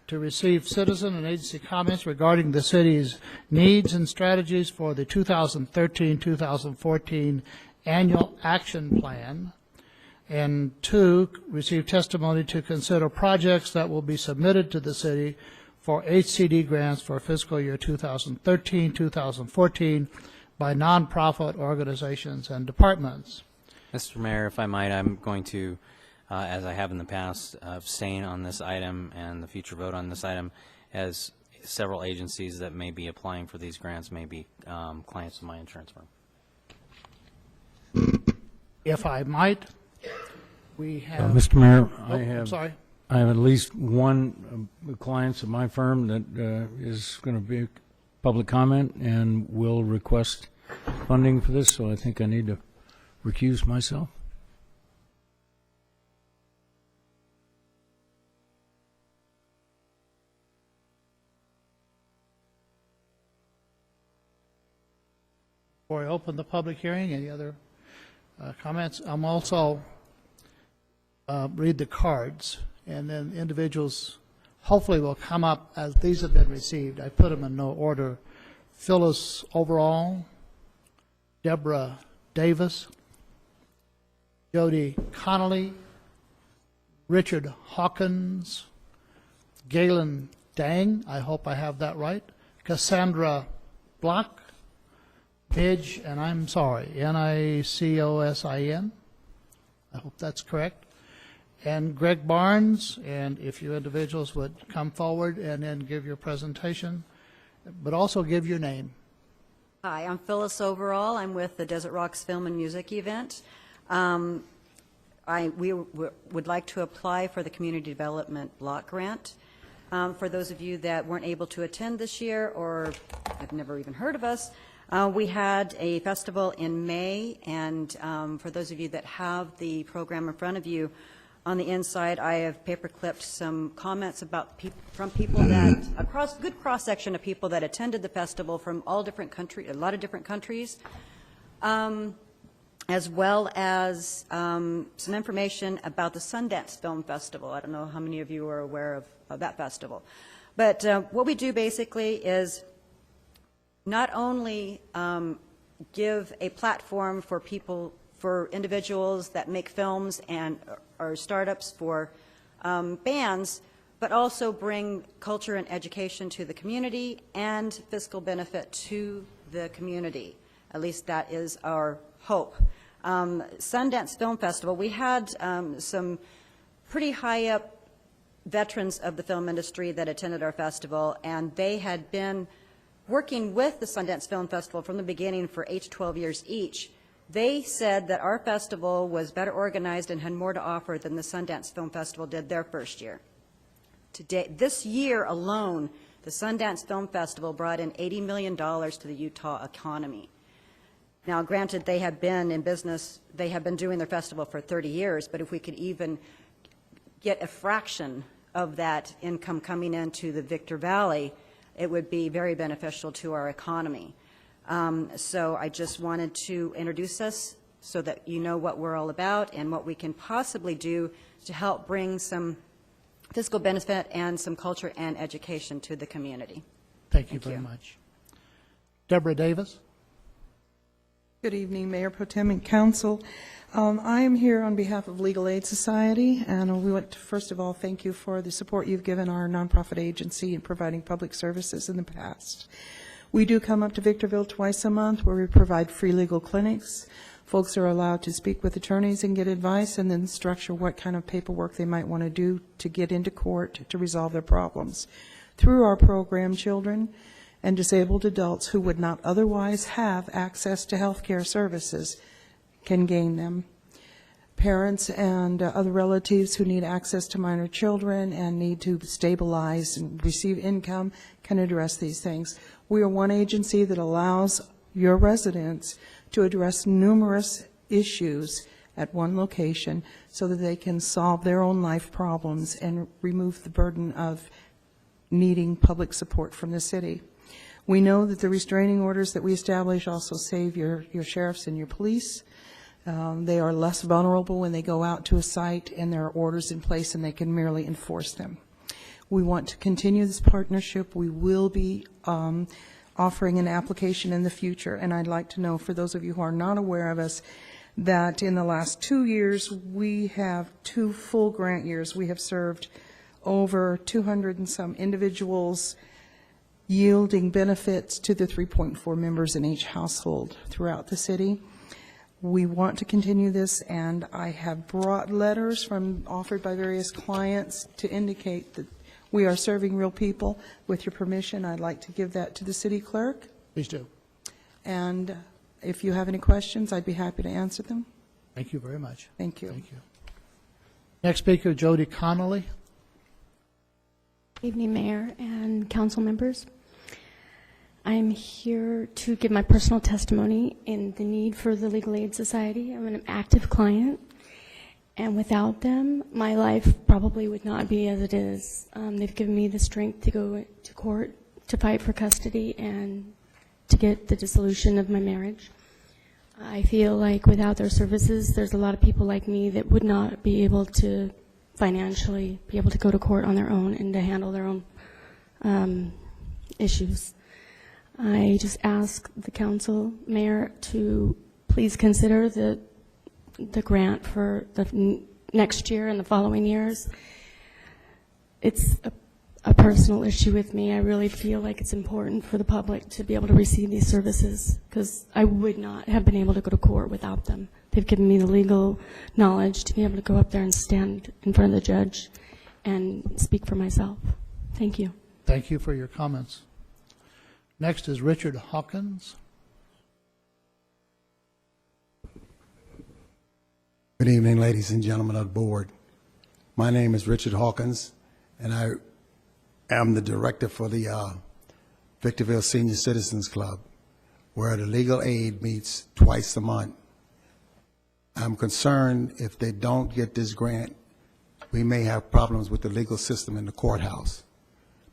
to receive citizen and agency comments regarding the city's needs and strategies for the 2013-2014 annual action plan. And 2, receive testimony to consider projects that will be submitted to the city for HCD grants for fiscal year 2013-2014 by nonprofit organizations and departments. Mr. Mayor, if I might, I'm going to, as I have in the past, abstain on this item and the future vote on this item, as several agencies that may be applying for these grants may be clients of my insurance firm. If I might, we have... Mr. Mayor, Oh, I'm sorry. I have at least one client of my firm that is going to be public comment and will request funding for this, so I think I need to recuse myself. Before I open the public hearing, any other comments? I'm also read the cards, and then individuals hopefully will come up as these have been received. I put them in no order. Phyllis Overall, Deborah Davis, Jody Connolly, Richard Hawkins, Galen Dang, I hope I have that right, Cassandra Block, Midge, and I'm sorry, Nicosin, I hope that's correct, and Greg Barnes, and if you individuals would come forward and then give your presentation, but also give your name. Hi, I'm Phyllis Overall. I'm with the Desert Rocks Film and Music event. We would like to apply for the Community Development Block Grant. For those of you that weren't able to attend this year or have never even heard of us, we had a festival in May, and for those of you that have the program in front of you, on the inside I have paper clipped some comments about from people that, a good cross-section of people that attended the festival from all different countries, a lot of different countries, as well as some information about the Sundance Film Festival. I don't know how many of you are aware of that festival. But what we do basically is not only give a platform for people, for individuals that make films and or startups for bands, but also bring culture and education to the community and fiscal benefit to the community. At least that is our hope. Sundance Film Festival, we had some pretty high up veterans of the film industry that attended our festival, and they had been working with the Sundance Film Festival from the beginning for 8 to 12 years each. They said that our festival was better organized and had more to offer than the Sundance Film Festival did their first year. Today, this year alone, the Sundance Film Festival brought in $80 million to the Utah economy. Now, granted, they have been in business, they have been doing their festival for 30 years, but if we could even get a fraction of that income coming into the Victor Valley, it would be very beneficial to our economy. So I just wanted to introduce us so that you know what we're all about and what we can possibly do to help bring some fiscal benefit and some culture and education to the community. Thank you very much. Deborah Davis. Good evening, Mayor Pro Tem and Council. I am here on behalf of Legal Aid Society, and we want to first of all thank you for the support you've given our nonprofit agency in providing public services in the past. We do come up to Victorville twice a month where we provide free legal clinics. Folks are allowed to speak with attorneys and get advice and then structure what kind of paperwork they might want to do to get into court to resolve their problems. Through our program, children and disabled adults who would not otherwise have access to health care services can gain them. Parents and other relatives who need access to minor children and need to stabilize and receive income can address these things. We are one agency that allows your residents to address numerous issues at one location so that they can solve their own life problems and remove the burden of needing public support from the city. We know that the restraining orders that we establish also save your sheriffs and your police. They are less vulnerable when they go out to a site and there are orders in place and they can merely enforce them. We want to continue this partnership. We will be offering an application in the future, and I'd like to know, for those of you who are not aware of us, that in the last 2 years, we have 2 full grant years. We have served over 200 and some individuals, yielding benefits to the 3.4 members in each household throughout the city. We want to continue this, and I have brought letters offered by various clients to indicate that We are serving real people. With your permission, I'd like to give that to the city clerk. Please do. And if you have any questions, I'd be happy to answer them. Thank you very much. Thank you. Thank you. Next speaker, Jody Connolly. Evening, Mayor and council members. I'm here to give my personal testimony in the need for the Legal Aid Society. I'm an active client, and without them, my life probably would not be as it is. They've given me the strength to go to court, to fight for custody, and to get the dissolution of my marriage. I feel like without their services, there's a lot of people like me that would not be able to financially be able to go to court on their own and to handle their own issues. I just ask the council, Mayor, to please consider the grant for the next year and the following years. It's a personal issue with me. I really feel like it's important for the public to be able to receive these services because I would not have been able to go to court without them. They've given me the legal knowledge to be able to go up there and stand in front of the judge and speak for myself. Thank you. Thank you for your comments. Next is Richard Hawkins. Good evening, ladies and gentlemen of the board. My name is Richard Hawkins, and I am the director for the Victorville Senior Citizens Club, where the legal aid meets twice a month. I'm concerned if they don't get this grant, we may have problems with the legal system in the courthouse.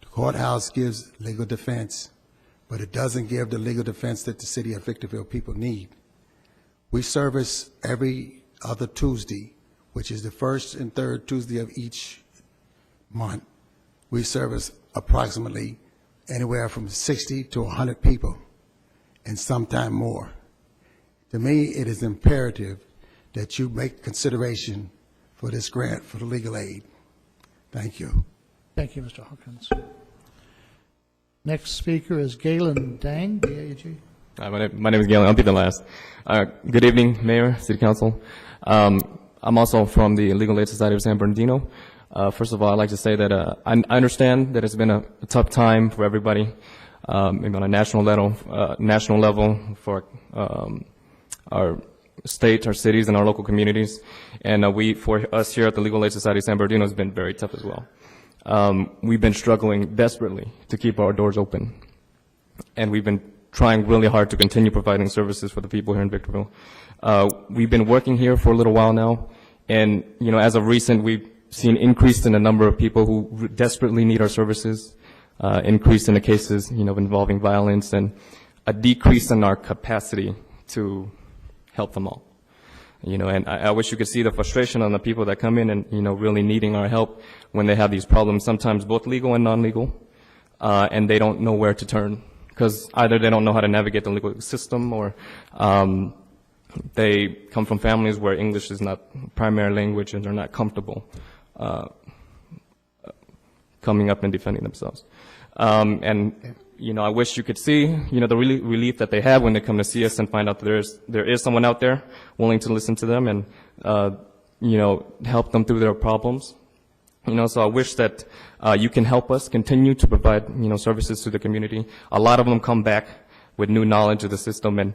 The courthouse gives legal defense, but it doesn't give the legal defense that the city of Victorville people need. We service every other Tuesday, which is the first and third Tuesday of each month. We service approximately anywhere from 60 to 100 people, and sometime more. To me, it is imperative that you make consideration for this grant for the legal aid. Thank you. Thank you, Mr. Hawkins. Next speaker is Galen Dang, DAG. My name is Galen. I'll be the last. Good evening, Mayor, City Council. I'm also from the Legal Aid Society of San Bernardino. First of all, I'd like to say that I understand that it's been a tough time for everybody, maybe on a national level for our state, our cities, and our local communities. And for us here at the Legal Aid Society of San Bernardino, it's been very tough as well. We've been struggling desperately to keep our doors open, and we've been trying really hard to continue providing services for the people here in Victorville. We've been working here for a little while now, and as of recent, we've seen increase in the number of people who desperately need our services, increase in the cases involving violence, and a decrease in our capacity to help them all. And I wish you could see the frustration on the people that come in and, really needing our help when they have these problems, sometimes both legal and non-legal, and they don't know where to turn, because either they don't know how to navigate the legal system, or they come from families where English is not primary language and they're not comfortable coming up and defending themselves. I wish you could see, the relief that they have when they come to see us and find out that there is someone out there willing to listen to them and, help them through their problems. So I wish that you can help us continue to provide, services to the community. A lot of them come back with new knowledge of the system and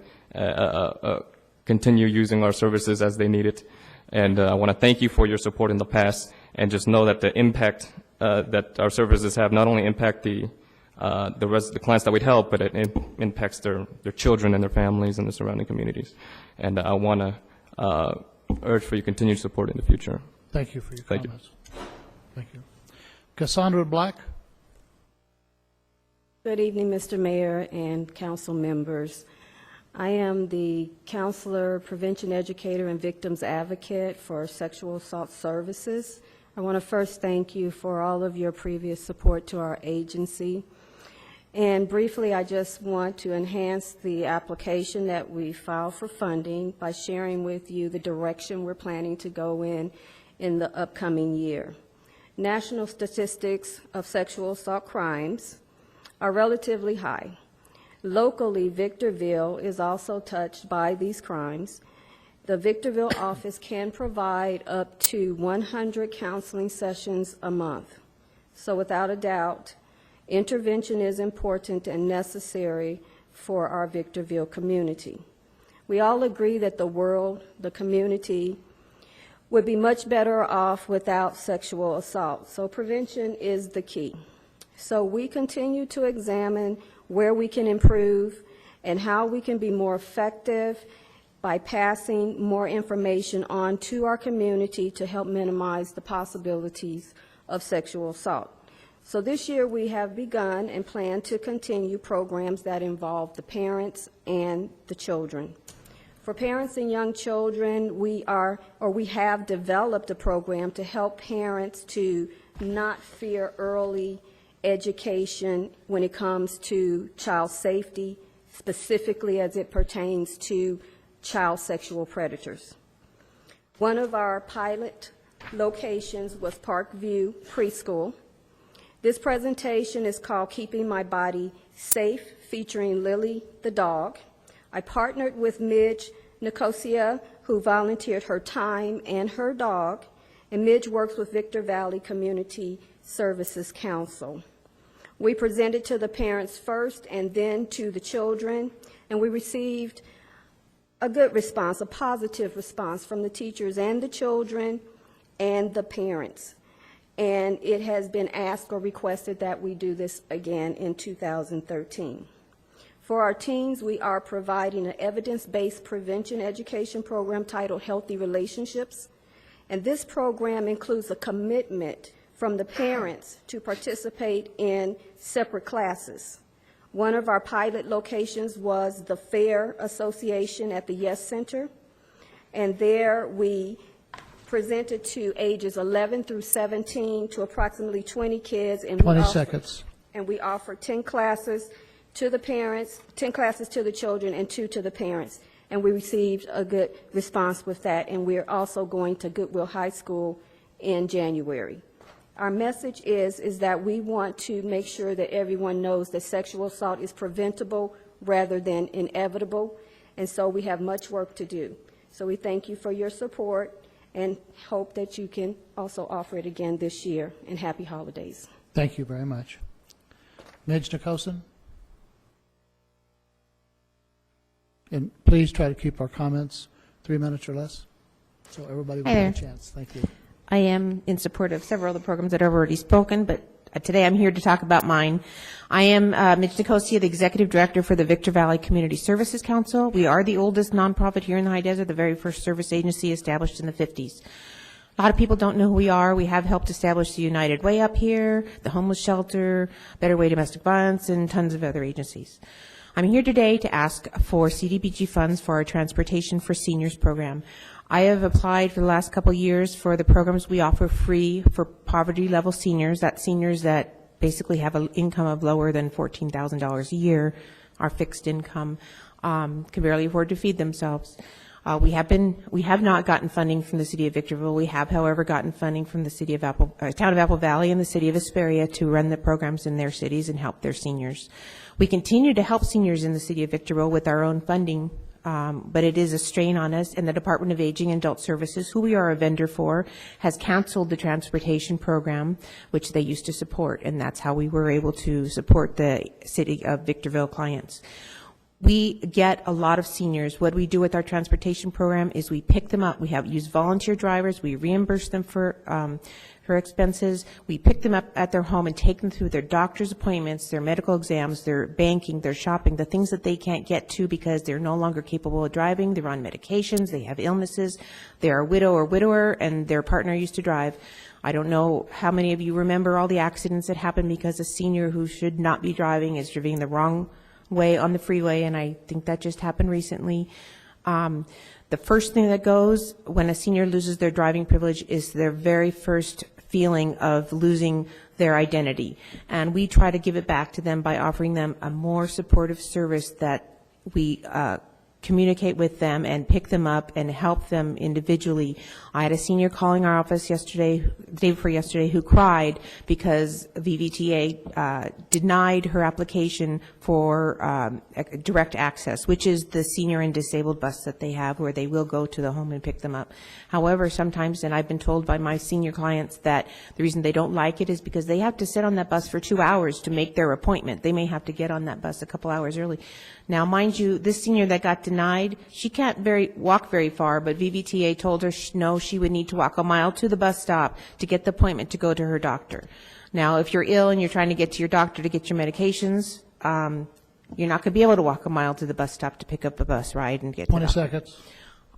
continue using our services as they need it. And I want to thank you for your support in the past, and just know that the impact that our services have not only impact the clients that we'd help, but it impacts their children and their families and the surrounding communities. And I want to urge for your continued support in the future. Thank you for your comments. Thank you. Cassandra Black. Good evening, Mr. Mayor and council members. I am the counselor, prevention educator, and victims advocate for sexual assault services. I want to first thank you for all of your previous support to our agency. And briefly, I just want to enhance the application that we filed for funding by sharing with you the direction we're planning to go in the upcoming year. National statistics of sexual assault crimes are relatively high. Locally, Victorville is also touched by these crimes. The Victorville office can provide up to 100 counseling sessions a month. So without a doubt, intervention is important and necessary for our Victorville community. We all agree that the world, the community, would be much better off without sexual assault. So prevention is the key. So we continue to examine where we can improve and how we can be more effective by passing more information on to our community to help minimize the possibilities of sexual assault. So this year we have begun and plan to continue programs that involve the parents and the children. For parents and young children, we have developed a program to help parents to not fear early education when it comes to child safety, specifically as it pertains to child sexual predators. One of our pilot locations was Parkview Preschool. This presentation is called Keeping My Body Safe, featuring Lily the dog. I partnered with Midge Nicosia, who volunteered her time and her dog, and Midge works with Victor Valley Community Services Council. We presented to the parents first and then to the children, and we received a good response, a positive response from the teachers and the children and the parents. And it has been asked or requested that we do this again in 2013. For our teens, we are providing an evidence-based prevention education program titled Healthy Relationships. And this program includes a commitment from the parents to participate in separate classes. One of our pilot locations was the Fair Association at the Yes Center. And there we presented to ages 11 through 17 to approximately 20 kids. And 20 seconds. And we offered 10 classes to the parents, 10 classes to the children, and 2 to the parents. And we received a good response with that. And we're also going to Goodwill High School in January. Our message is that we want to make sure that everyone knows that sexual assault is preventable rather than inevitable. And so we have much work to do. So we thank you for your support and hope that you can also offer it again this year. And happy holidays. Thank you very much. Midge Nicosia? And please try to keep our comments 3 minutes or less, so everybody will Hi get a there. chance. Thank you. I am in support of several of the programs that have already spoken, but today I'm here to talk about mine. I am Midge Nicosia, the Executive Director for the Victor Valley Community Services Council. We are the oldest nonprofit here in the High Desert, the very first service agency established in the 50s. A lot of people don't know who we are. We have helped establish the United Way up here, the homeless shelter, Better Way Domestic Violence, and tons of other agencies. I'm here today to ask for CDBG funds for our Transportation for Seniors program. I have applied for the last couple of years for the programs we offer free for poverty level seniors. That's seniors that basically have an income of lower than $14,000 a year, are fixed income, can barely afford to feed themselves. We have not gotten funding from the City of Victorville. We have, however, gotten funding from the City of Town of Apple Valley and the City of Hesperia to run the programs in their cities and help their seniors. We continue to help seniors in the City of Victorville with our own funding, but it is a strain on us, and the Department of Aging and Adult Services, who we are a vendor for, has canceled the transportation program, which they used to support, and that's how we were able to support the City of Victorville clients. We get a lot of seniors. What we do with our transportation program is we pick them up. We use volunteer drivers. We reimburse them for expenses. We pick them up at their home and take them through their doctor's appointments, their medical exams, their banking, their shopping, the things that they can't get to because they're no longer capable of driving. They're on medications. They have illnesses. They're a widow or widower, and their partner used to drive. I don't know how many of you remember all the accidents that happened because a senior who should not be driving is driving the wrong way on the freeway, and I think that just happened recently. The first thing that goes when a senior loses their driving privilege is their very first feeling of losing their identity. And we try to give it back to them by offering them a more supportive service that we communicate with them and pick them up and help them individually. I had a senior calling our office yesterday, the day before yesterday, who cried because VVTA denied her application for direct access, which is the senior and disabled bus that they have where they will go to the home and pick them up. However, sometimes, and I've been told by my senior clients that the reason they don't like it is because they have to sit on that bus for 2 hours to make their appointment. They may have to get on that bus a couple hours early. Now, mind you, this senior that got denied, she can't walk very far, but VVTA told her no, she would need to walk a mile to the bus stop to get the appointment to go to her doctor. Now, if you're ill and you're trying to get to your doctor to get your medications, you're not going to be able to walk a mile to the bus stop to pick up a bus ride and get 20 to the seconds.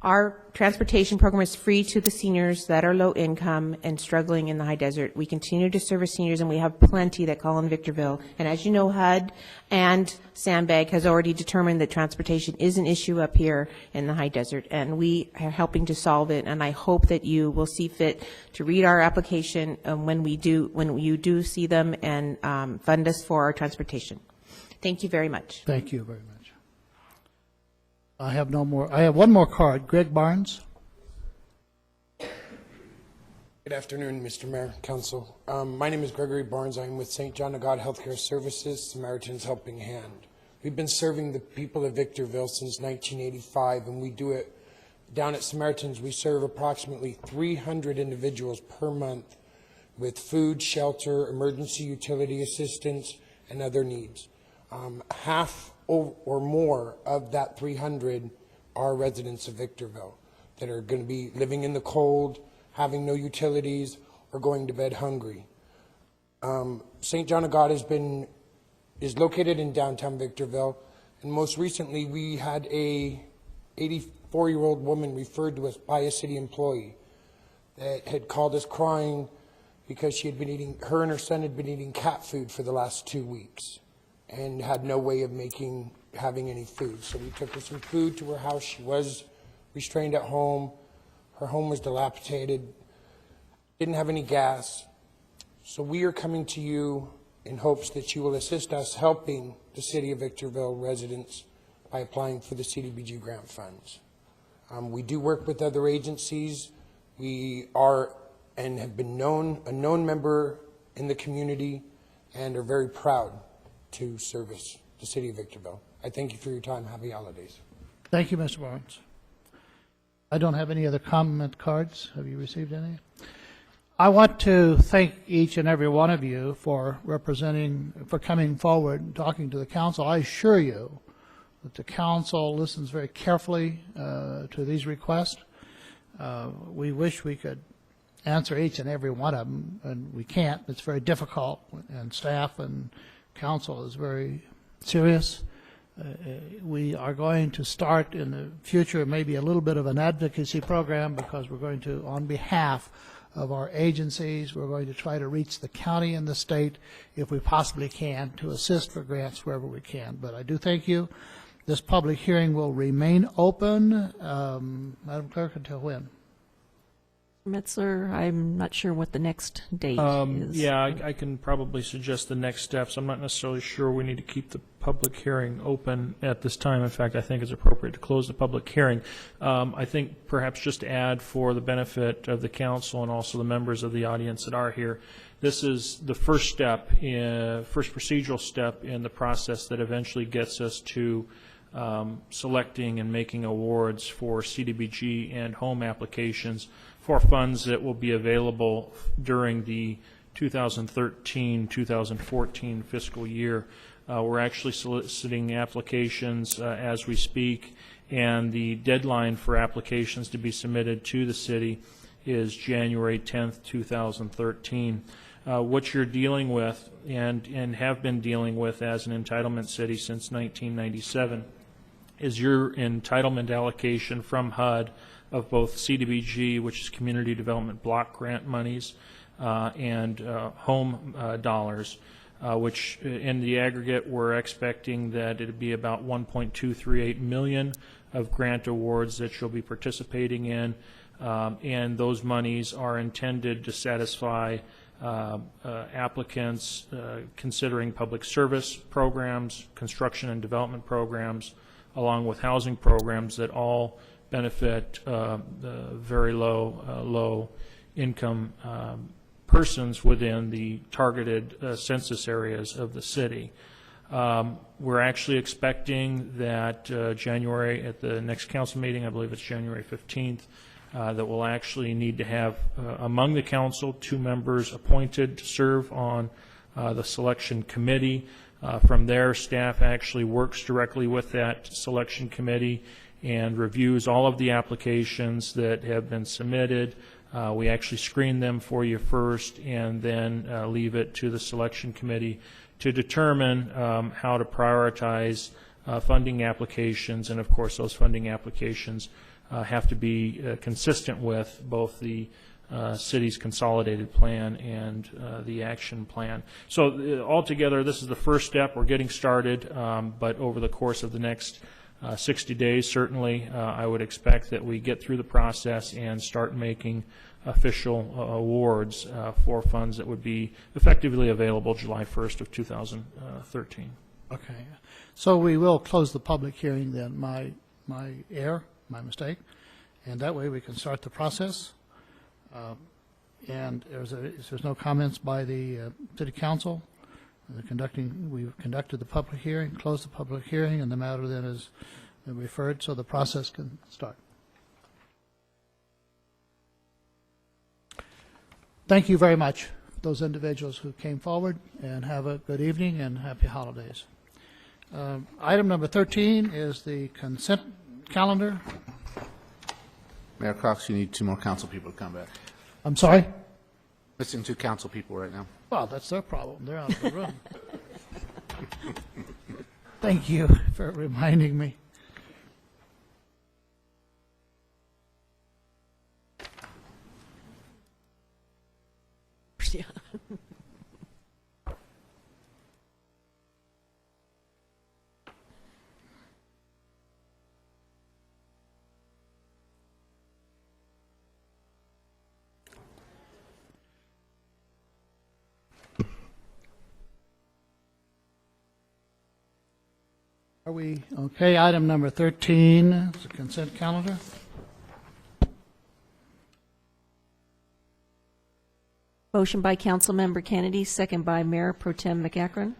Our transportation program is free to the seniors that are low income and struggling in the high desert. We continue to service seniors, and we have plenty that call in Victorville. And as you know, HUD and Sandbag has already determined that transportation is an issue up here in the high desert, and we are helping to solve it. And I hope that you will see fit to read our application when you do see them, and fund us for our transportation. Thank you very much. Thank you very much. I have no more. I have one more card. Greg Barnes. Good afternoon, Mr. Mayor, Council. My name is Gregory Barnes. I'm with St. John of God Healthcare Services, Samaritan's Helping Hand. We've been serving the people of Victorville since 1985, and we do it down at Samaritan's. We serve approximately 300 individuals per month with food, shelter, emergency utility assistance, and other needs. Half or more of that 300 are residents of Victorville that are going to be living in the cold, having no utilities, or going to bed hungry. St. John of God is located in downtown Victorville, and most recently we had a 84-year-old woman referred to us by a city employee that had called us crying because she had been her and her son had been eating cat food for the last 2 weeks and had no way of having any food. So we took her some food to her house. She was restrained at home. Her home was dilapidated, didn't have any gas. So we are coming to you in hopes that you will assist us helping the City of Victorville residents by applying for the CDBG grant funds. We do work with other agencies. We are and have been a known member in the community and are very proud to service the City of Victorville. I thank you for your time. Happy holidays. Thank you, Mr. Barnes. I don't have any other comment cards. Have you received any? I want to thank each and every one of you for coming forward and talking to the council. I assure you that the council listens very carefully to these requests. We wish we could answer each and every one of them, and we can't. It's very difficult, and staff and council is very serious. We are going to start in the future maybe a little bit of an advocacy program, because we're going to, on behalf of our agencies, we're going to try to reach the county and the state if we possibly can to assist for grants wherever we can. But I do thank you. This public hearing will remain open, Madam Clerk, until when? Metzler, I'm not sure what the next date is. Yeah, I can probably suggest the next steps. I'm not necessarily sure we need to keep the public hearing open at this time. In fact, I think it's appropriate to close the public hearing. I think perhaps just to add for the benefit of the council and also the members of the audience that are here, this is the first procedural step in the process that eventually gets us to selecting and making awards for CDBG and home applications for funds that will be available during the 2013-2014 fiscal year. We're actually soliciting applications as we speak, and the deadline for applications to be submitted to the city is January 10th, 2013. What you're dealing with and have been dealing with as an entitlement city since 1997 is your entitlement allocation from HUD of both CDBG, which is Community Development Block Grant monies, and home dollars, which in the aggregate we're expecting that it would be about $1.238 million of grant awards that you'll be participating in, and those monies are intended to satisfy applicants considering public service programs, construction and development programs, along with housing programs that all benefit the very low income persons within the targeted census areas of the city. We're actually expecting that January, at the next council meeting, I believe it's January 15th, that we'll actually need to have among the council 2 members appointed to serve on the selection committee. From there, staff actually works directly with that selection committee and reviews all of the applications that have been submitted. We actually screen them for you first and then leave it to the selection committee to determine how to prioritize funding applications. And of course, those funding applications have to be consistent with both the city's consolidated plan and the action plan. So altogether, this is the first step. We're getting started, but over the course of the next 60 days, certainly, I would expect that we get through the process and start making official awards for funds that would be effectively available July 1st of 2013. Okay. So we will close the public hearing then, my mistake, and that way we can start the process. And if there's no comments by the City Council, we've conducted the public hearing, closed the public hearing, and the matter then is referred so the process can start. Thank you very much, those individuals who came forward, and have a good evening and happy holidays. Item number 13 is the consent calendar. Mayor Cox, you need 2 more council people to come back. I'm sorry? Missing 2 council people right now. Well, that's their problem. They're out of the room. Thank you for reminding me. Yeah. Are we okay? Item number 13 is the consent calendar. Motion by Councilmember Kennedy, second by Mayor Pro Tem McEachron.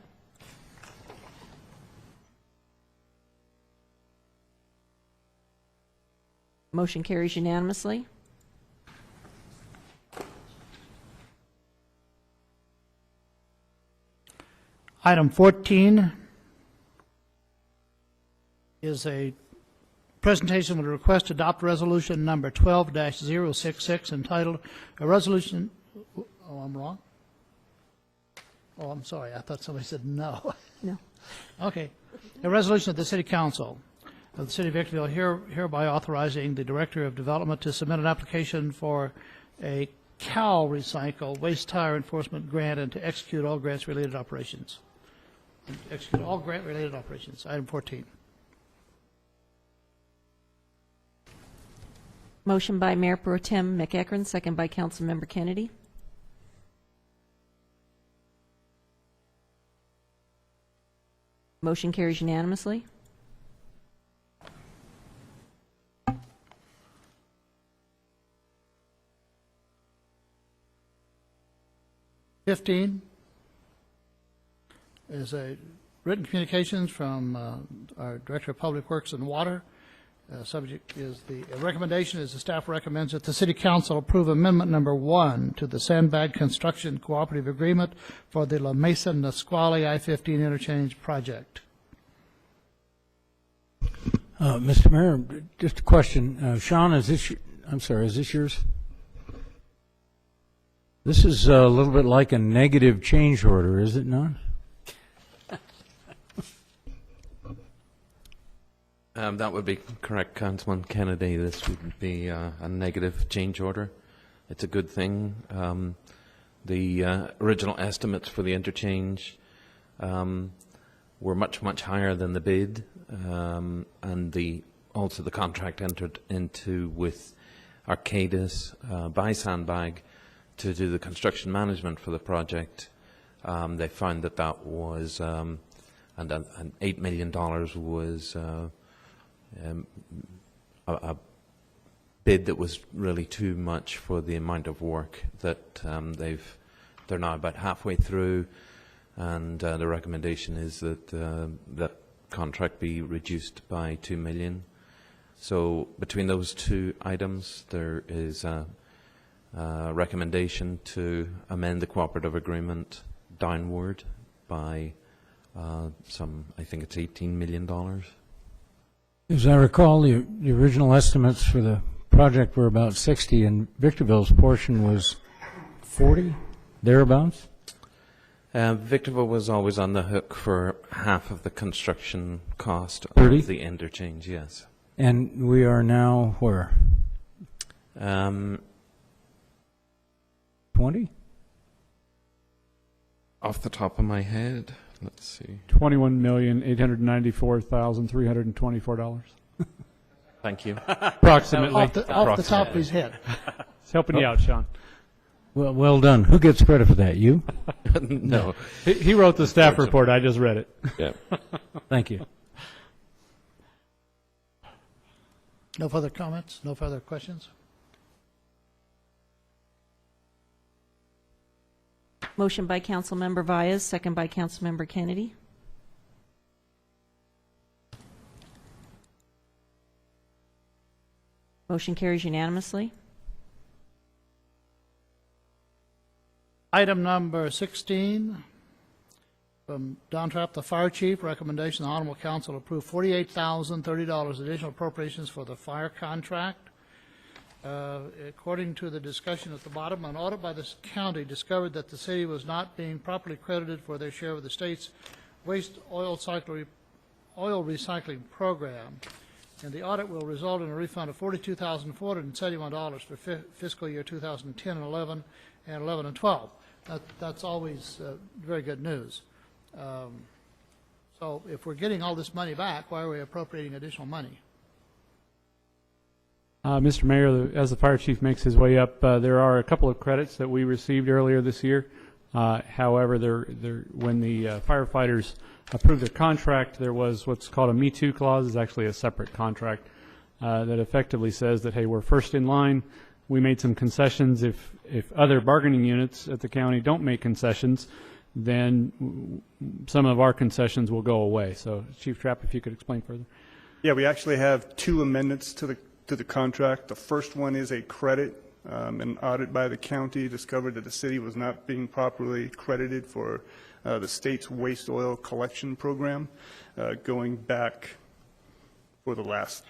Motion carries unanimously. Item 14 is a presentation with a request to adopt resolution number 12-066 entitled a resolution. Oh, I'm wrong? Oh, I'm sorry. I thought somebody said no. No. Okay. A resolution of the City Council of the City of Victorville hereby authorizing the Director of Development to submit an application for a CAL Recycle waste tire enforcement grant and to execute all grants-related operations. Execute all grant-related operations. Item 14. Motion by Mayor Pro Tem McEachron, second by Councilmember Kennedy. Motion carries unanimously. (15) is a written communications from our Director of Public Works and Water. Subject is the recommendation is the staff recommends that the City Council approve Amendment Number 1 to the Sandbag Construction Cooperative Agreement for the La Mesa Nisqually I-15 Interchange Project. Mr. Mayor, just a question. Sean, is this yours? This is a little bit like a negative change order, is it not? That would be correct, Councilman Kennedy. This would be a negative change order. It's a good thing. The original estimates for the interchange were much, much higher than the bid, and also the contract entered into with Arcadis by Sandbag to do the construction management for the project. They found that was, and $8 million was a bid that was really too much for the amount of work that they're now about halfway through, and the recommendation is that that contract be reduced by $2 million. So between those two items, there is a recommendation to amend the cooperative agreement downward by I think it's $18 million. As I recall, the original estimates for the project were about 60, and Victorville's portion was 40, thereabouts? Victorville was always on the hook for half of the construction cost 30? of the interchange, yes. And we are now where? 20? Off the top of my head, let's see. $21,894,324. Thank you. Approximately. Off the top of his head. It's helping you out, Sean. Well done. Who gets credit for that? You? No. He wrote the staff report. I just read it. Yeah. Thank you. No further comments? No further questions? Motion by Councilmember Vyas, second by Councilmember Kennedy. Motion carries unanimously. Item number 16, from Don Trapp, the Fire Chief, recommendation the Honorable Council approve $48,030 additional appropriations for the fire contract. According to the discussion at the bottom, an audit by the county discovered that the city was not being properly credited for their share of the state's waste oil recycling program, and the audit will result in a refund of $42,471 for fiscal year 2010 and 11, and 11 and 12. That's always very good news. So if we're getting all this money back, why are we appropriating additional money? Mr. Mayor, as the fire chief makes his way up, there are a couple of credits that we received earlier this year. However, when the firefighters approved their contract, there was what's called a Me Too clause. It's actually a separate contract that effectively says that, hey, we're first in line. We made some concessions. If other bargaining units at the county don't make concessions, then some of our concessions will go away. So, Chief Trapp, if you could explain further. Yeah, we actually have two amendments to the contract. The first one is a credit. An audit by the county discovered that the city was not being properly credited for the state's waste oil collection program, going back for the last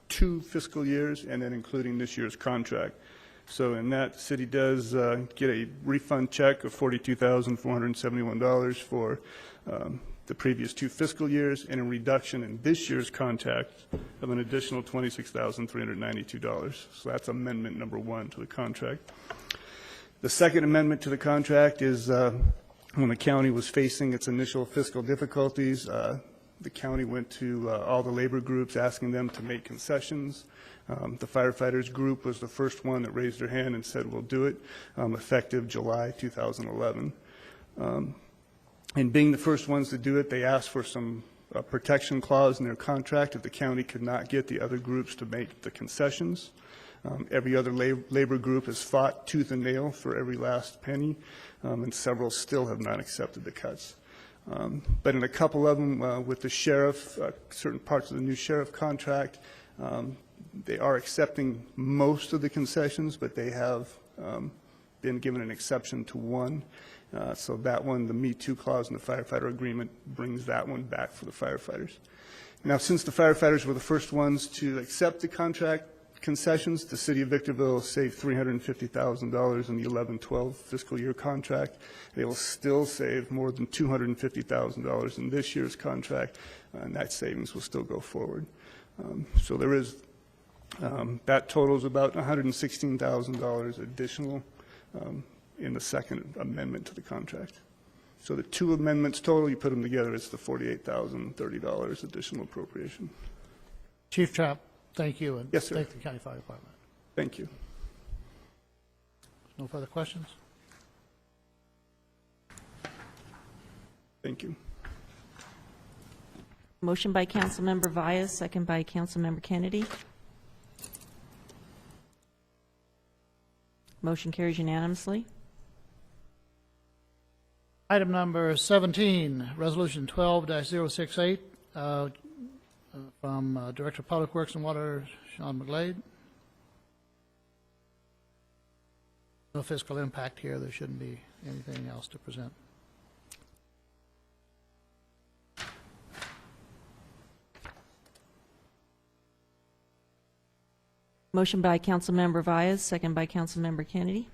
2 fiscal years, and then including this year's contract. So in that, the city does get a refund check of $42,471 for the previous 2 fiscal years, and a reduction in this year's contract of an additional $26,392. So that's amendment number 1 to the contract. The second amendment to the contract is when the county was facing its initial fiscal difficulties, the county went to all the labor groups asking them to make concessions. The firefighters group was the first one that raised their hand and said, we'll do it, effective July 2011. And being the first ones to do it, they asked for some protection clause in their contract if the county could not get the other groups to make the concessions. Every other labor group has fought tooth and nail for every last penny, and several still have not accepted the cuts. But in a couple of them, with the sheriff, certain parts of the new sheriff contract, they are accepting most of the concessions, but they have been given an exception to one. So that one, the Me Too clause in the firefighter agreement, brings that one back for the firefighters. Now, since the firefighters were the first ones to accept the contract concessions, the city of Victorville saved $350,000 in the 11-12 fiscal year contract. They will still save more than $250,000 in this year's contract, and that savings will still go forward. So there is, that totals about $116,000 additional in the second amendment to the contract. So the 2 amendments total, you put them together, it's the $48,030 additional appropriation. Chief Trapp, thank you, and yes, sir. thank the County Fire Department. Thank you. No further questions? Thank you. Motion by Councilmember Vyas, second by Councilmember Kennedy. Motion carries unanimously. Item number 17, Resolution 12-068, from Director of Public Works and Water, Sean McGlade. No fiscal impact here. There shouldn't be anything else to present. Motion by Councilmember Vyas, second by Councilmember Kennedy.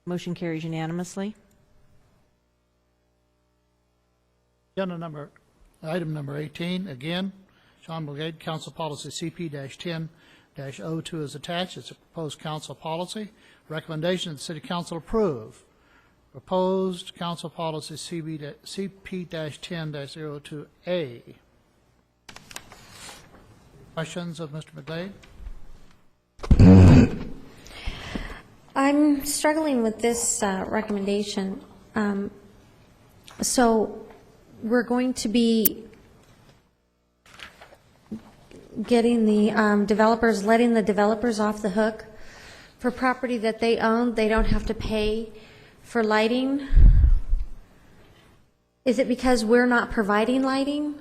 Motion carries unanimously. Item number 18, again, Sean McGlade, Council Policy CP-10-02 is attached. It's a proposed council policy. Recommendation that the City Council approve. Proposed Council Policy CP-10-02A. Questions of Mr. McGlade? I'm struggling with this recommendation. So we're going to be getting the developers, letting the developers off the hook for property that they own. They don't have to pay for lighting. Is it because we're not providing lighting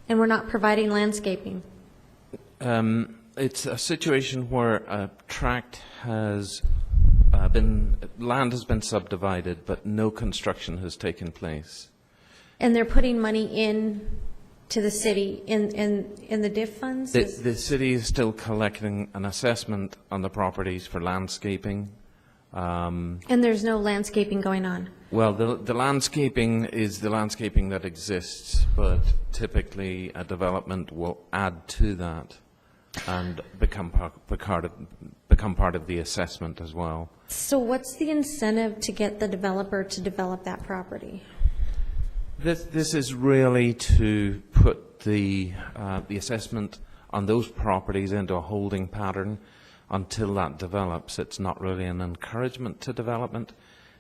and we're not providing landscaping? It's a situation where a tract has land has been subdivided, but no construction has taken place. And they're putting money in to the city in the DIF funds? The city is still collecting an assessment on the properties for landscaping. And there's no landscaping going on? Well, the landscaping is the landscaping that exists, but typically a development will add to that and become part of the assessment as well. So what's the incentive to get the developer to develop that property? This is really to put the assessment on those properties into a holding pattern until that develops. It's not really an encouragement to development.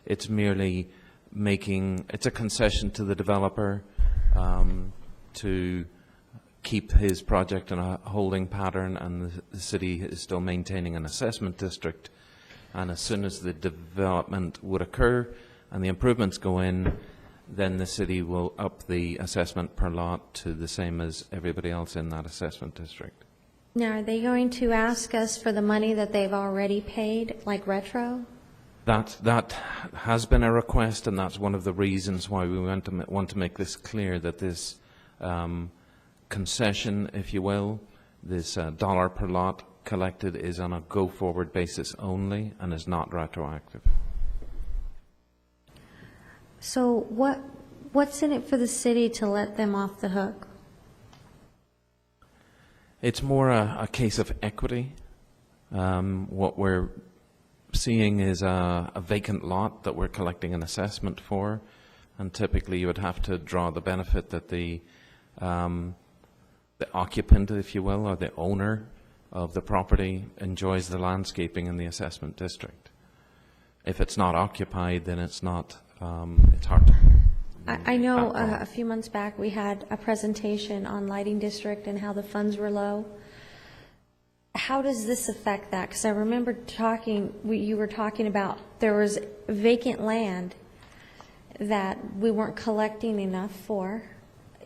It's merely it's a concession to the developer to keep his project in a holding pattern, and the city is still maintaining an assessment district. And as soon as the development would occur and the improvements go in, then the city will up the assessment per lot to the same as everybody else in that assessment district. Now, are they going to ask us for the money that they've already paid, like retro? That has been a request, and that's one of the reasons why we want to make this clear, that this concession, if you will, this dollar per lot collected is on a go-forward basis only and is not retroactive. So what's in it for the city to let them off the hook? It's more a case of equity. What we're seeing is a vacant lot that we're collecting an assessment for, and typically you would have to draw the benefit that the occupant, if you will, or the owner of the property enjoys the landscaping in the assessment district. If it's not occupied, then it's not, it's hard to... I know a few months back we had a presentation on lighting district and how the funds were low. How does this affect that? Because I remember you were talking about there was vacant land that we weren't collecting enough for.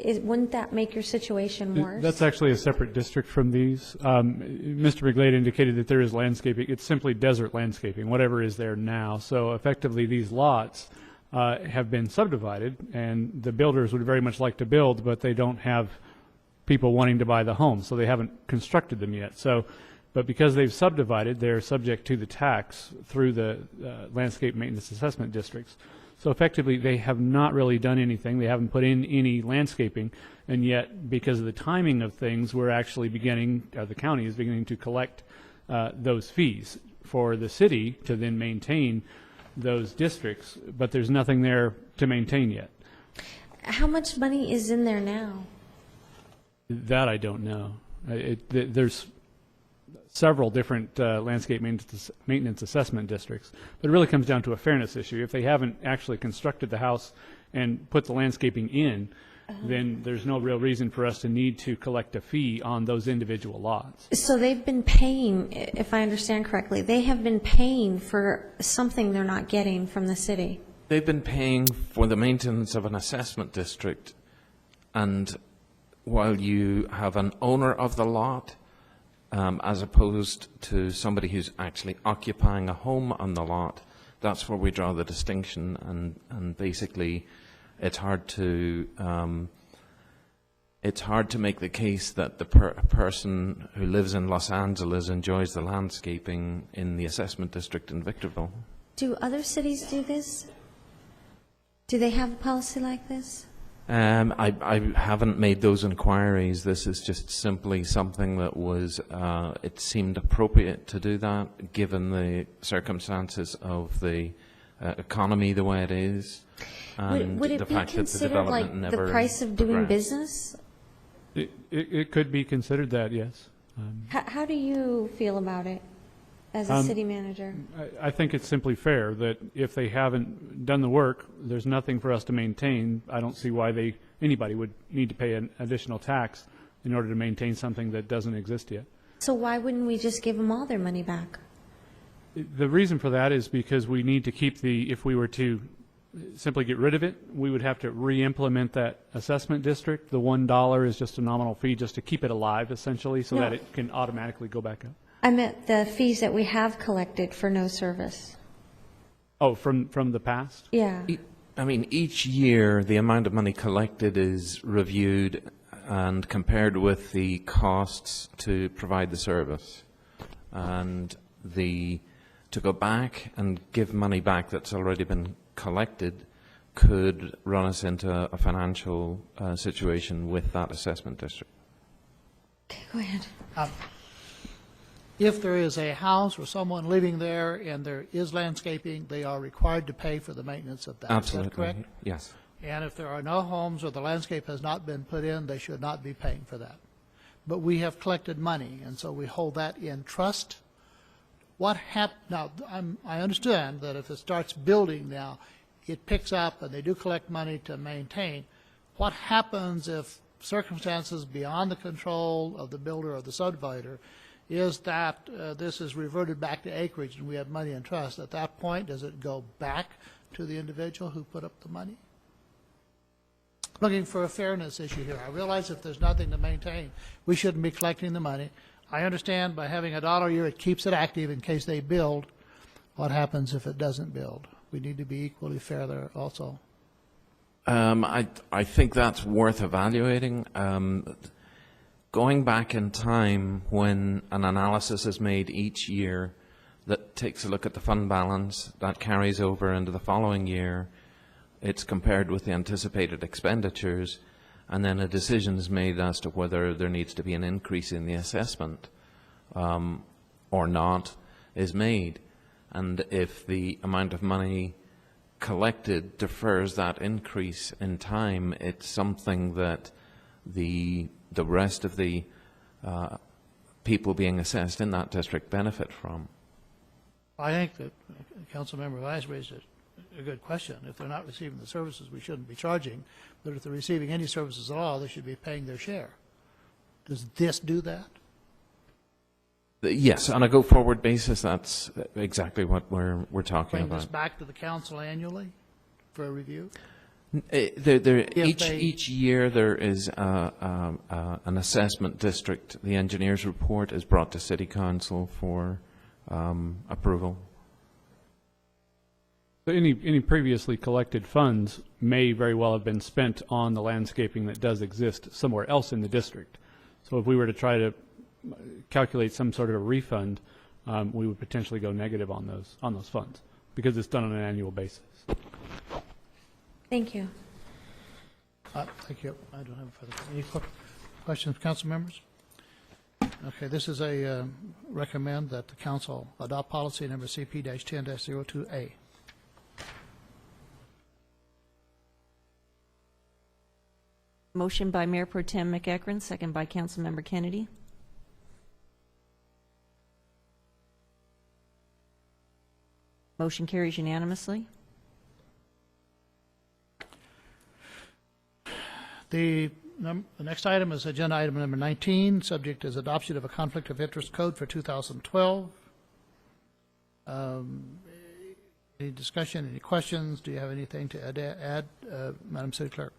Wouldn't that make your situation worse? That's actually a separate district from these. Mr. McGlade indicated that there is landscaping. It's simply desert landscaping, whatever is there now. So effectively these lots have been subdivided, and the builders would very much like to build, but they don't have people wanting to buy the homes, so they haven't constructed them yet. So, but because they've subdivided, they're subject to the tax through the landscape maintenance assessment districts. So effectively, they have not really done anything. They haven't put in any landscaping, and yet, because of the timing of things, we're actually beginning, the county is beginning to collect those fees for the city to then maintain those districts, but there's nothing there to maintain yet. How much money is in there now? That I don't know. There's several different landscape maintenance assessment districts, but it really comes down to a fairness issue. If they haven't actually constructed the house and put the landscaping in, then there's no real reason for us to need to collect a fee on those individual lots. So they've been paying, if I understand correctly, they have been paying for something they're not getting from the city. They've been paying for the maintenance of an assessment district, and while you have an owner of the lot, as opposed to somebody who's actually occupying a home on the lot, that's where we draw the distinction, and basically it's hard to make the case that the person who lives in Los Angeles enjoys the landscaping in the assessment district in Victorville. Do other cities do this? Do they have a policy like this? I haven't made those inquiries. This is just simply something that was, it seemed appropriate to do that, given the circumstances of the economy the way it is, and Would it the be fact that the considered development like never the price of doing progressed. business? It could be considered that, yes. How do you feel about it as a city manager? I think it's simply fair that if they haven't done the work, there's nothing for us to maintain. I don't see why anybody would need to pay an additional tax in order to maintain something that doesn't exist yet. So why wouldn't we just give them all their money back? The reason for that is because we need to keep if we were to simply get rid of it, we would have to re-implement that assessment district. The $1 is just a nominal fee just to keep it alive, essentially, so that it can automatically go back up. I meant the fees that we have collected for no service. Oh, from the past? Yeah. I mean, each year the amount of money collected is reviewed and compared with the costs to provide the service. And to go back and give money back that's already been collected could run us into a financial situation with that assessment district. Okay, go ahead. If there is a house or someone living there and there is landscaping, they are required to pay for the maintenance of that. Absolutely. Is that correct? Yes. And if there are no homes or the landscape has not been put in, they should not be paying for that. But we have collected money, and so we hold that in trust. Now, I understand that if it starts building now, it picks up and they do collect money to maintain. What happens if circumstances beyond the control of the builder or the subdivider is that this is reverted back to acreage and we have money in trust? At that point, does it go back to the individual who put up the money? Looking for a fairness issue here. I realize if there's nothing to maintain, we shouldn't be collecting the money. I understand by having $1 a year, it keeps it active in case they build. What happens if it doesn't build? We need to be equally fair there also. I think that's worth evaluating. Going back in time, when an analysis is made each year that takes a look at the fund balance, that carries over into the following year, it's compared with the anticipated expenditures, and then a decision is made as to whether there needs to be an increase in the assessment or not is made. And if the amount of money collected defers that increase in time, it's something that the rest of the people being assessed in that district benefit from. I think that Councilmember Wise raised a good question. If they're not receiving the services, we shouldn't be charging. But if they're receiving any services at all, they should be paying their share. Does this do that? Yes, on a go-forward basis, that's exactly what we're talking Bring about. this back to the council annually for a review? Each year there is an assessment district. The engineer's report is brought to City Council for approval. So any previously collected funds may very well have been spent on the landscaping that does exist somewhere else in the district. So if we were to try to calculate some sort of a refund, we would potentially go negative on those funds because it's done on an annual basis. Thank you. Thank you. I don't have further any questions, council members? Okay, this is a recommend that the council adopt policy number CP-10-02A. Motion by Mayor Pro Tem McEachran, second by Councilmember Kennedy. Motion carries unanimously. The next item is agenda item number 19. Subject is adoption of a conflict of interest code for 2012. Any discussion, any questions? Do you have anything to add, Madam City Clerk?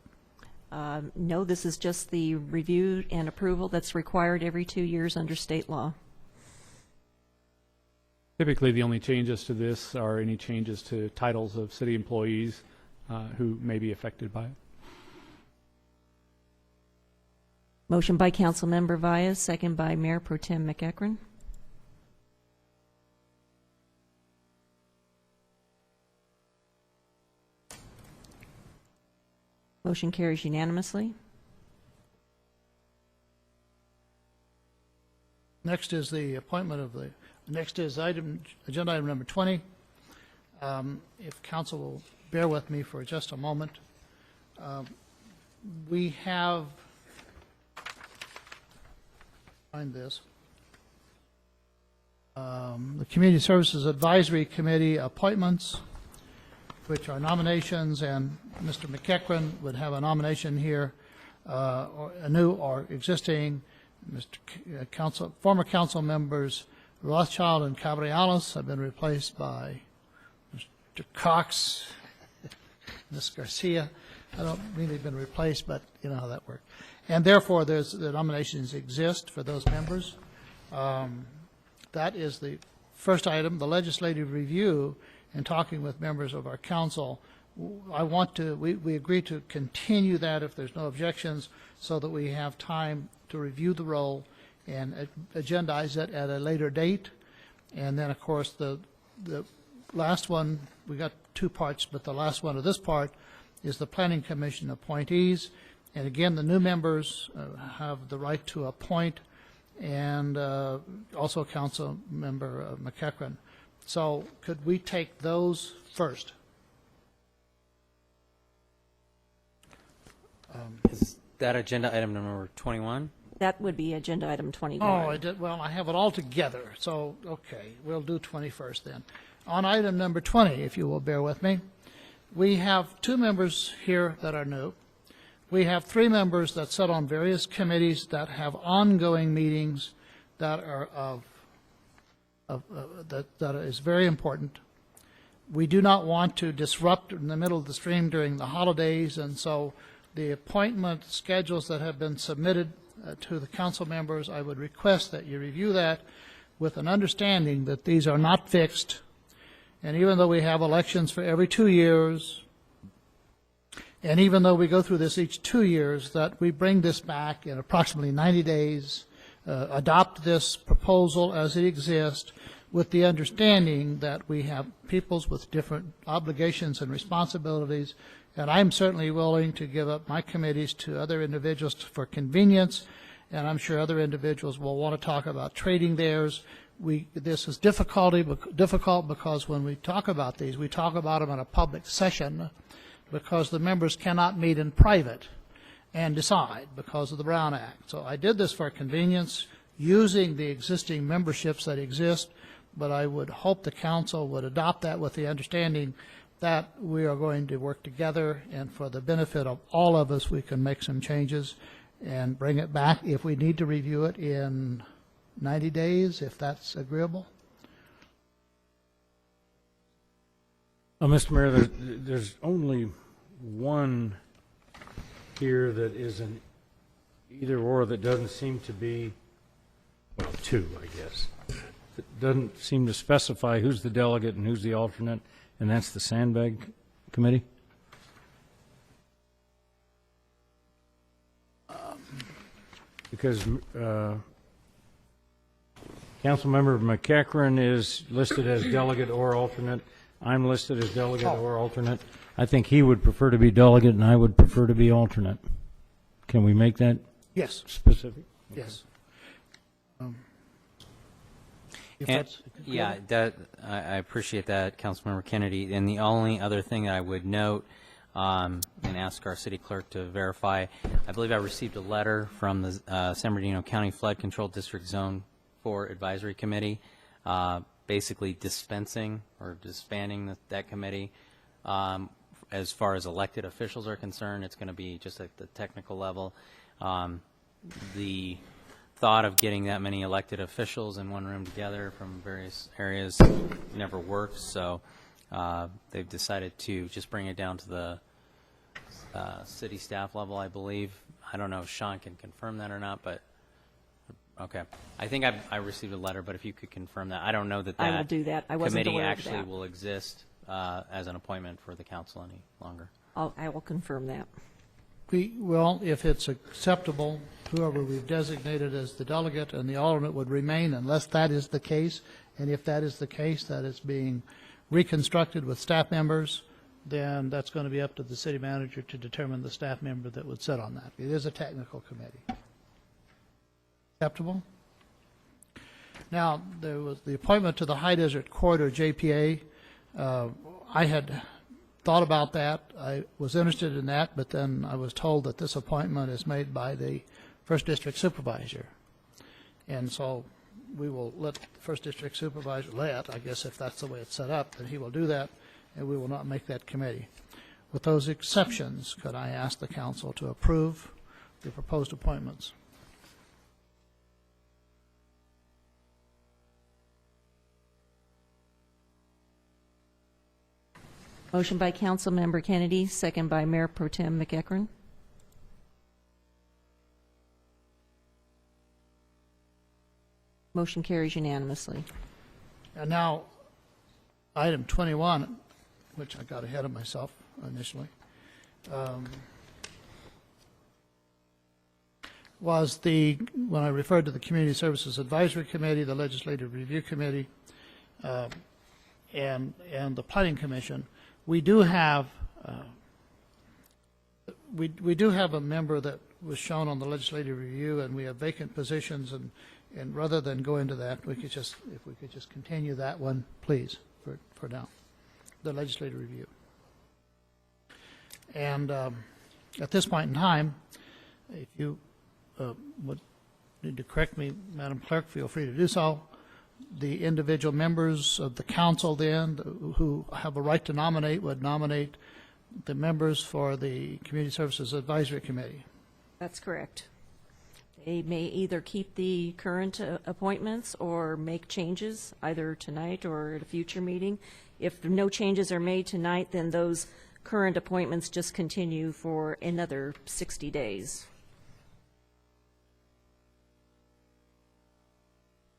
No, this is just the review and approval that's required every 2 years under state law. Typically, the only changes to this are any changes to titles of city employees who may be affected by it. Motion by Councilmember Vyas, second by Mayor Pro Tem McEachron. Motion carries unanimously. Next is the appointment of next is agenda item number 20. If council will bear with me for just a moment. We have, find this, the Community Services Advisory Committee appointments, which are nominations, and Mr. McEachron would have a nomination here, or a new or existing. Former council members Rothschild and Cabrianos have been replaced by Mr. Cox, Ms. Garcia. I don't mean they've been replaced, but you know how that works. And therefore, the nominations exist for those members. That is the first item, the legislative review. And talking with members of our council, we agree to continue that if there's no objections, so that we have time to review the role and agendize it at a later date. And then, of course, the last one, we got two parts, but the last one of this part is the Planning Commission appointees. And again, the new members have the right to appoint, and also Council Member McEachron. So could we take those first? Is that agenda item number 21? That would be agenda item 21. Oh, I did. Well, I have it all together. So, okay, we'll do 21st then. On item number 20, if you will bear with me, we have two members here that are new. We have three members that sit on various committees that have ongoing meetings that are that is very important. We do not want to disrupt in the middle of the stream during the holidays, and so the appointment schedules that have been submitted to the council members, I would request that you review that with an understanding that these are not fixed. And even though we have elections for every 2 years, and even though we go through this each 2 years, that we bring this back in approximately 90 days, adopt this proposal as it exists, with the understanding that we have peoples with different obligations and responsibilities. And I'm certainly willing to give up my committees to other individuals for convenience, and I'm sure other individuals will want to talk about trading theirs. This is difficult because when we talk about these, we talk about them in a public session, because the members cannot meet in private and decide because of the Brown Act. So I did this for convenience, using the existing memberships that exist, but I would hope the council would adopt that with the understanding that we are going to work together, and for the benefit of all of us, we can make some changes and bring it back if we need to review it in 90 days, if that's agreeable. Mr. Mayor, there's only one here that is an either or that doesn't seem to be, well, two, I guess. It doesn't seem to specify who's the delegate and who's the alternate, and that's the Sandbag Committee. Because Councilmember McEachron is listed as delegate or alternate. I'm listed as delegate or alternate. I think he would prefer to be delegate, and I would prefer to be alternate. Can we make that specific? Yes. Yeah, I appreciate that, Councilmember Kennedy. And the only other thing that I would note and ask our city clerk to verify, I believe I received a letter from the San Bernardino County Flood Control District Zone 4 Advisory Committee, basically dispensing or disbanding that committee. as far as elected officials are concerned, it's going to be just at the technical level. The thought of getting that many elected officials in one room together from various areas never works, so they've decided to just bring it down to the city staff level, I believe. I don't know if Sean can confirm that or not, but okay. I think I received a letter, but if you could confirm that. I don't know that I will do that. I wasn't committee aware of actually that. will exist as an appointment for the council any longer. I will confirm that. Well, if it's acceptable, whoever we've designated as the delegate and the alternate would remain unless that is the case. And if that is the case, that it's being reconstructed with staff members, then that's going to be up to the city manager to determine the staff member that would sit on that. It is a technical committee. Acceptable? Now, there was the appointment to the High Desert Corridor, JPA. I had thought about that. I was interested in that, but then I was told that this appointment is made by the First District Supervisor. And so we will let the First District Supervisor, I guess if that's the way it's set up, then he will do that, and we will not make that committee. With those exceptions, could I ask the council to approve the proposed appointments? Motion by Councilmember Kennedy, second by Mayor Pro Tem McEachern. Motion carries unanimously. And now, item 21, which I got ahead of myself initially, was when I referred to the Community Services Advisory Committee, the Legislative Review Committee, and the Planning Commission. We do have we do have a member that was shown on the Legislative Review, and we have vacant positions, and rather than go into that, we could just, if we could just continue that one, please, for now, the Legislative Review. And at this point in time, if you would need to correct me, Madam Clerk, feel free to do so. The individual members of the council then who have a right to nominate would nominate the members for the Community Services Advisory Committee. That's correct. They may either keep the current appointments or make changes either tonight or at a future meeting. If no changes are made tonight, then those current appointments just continue for another 60 days.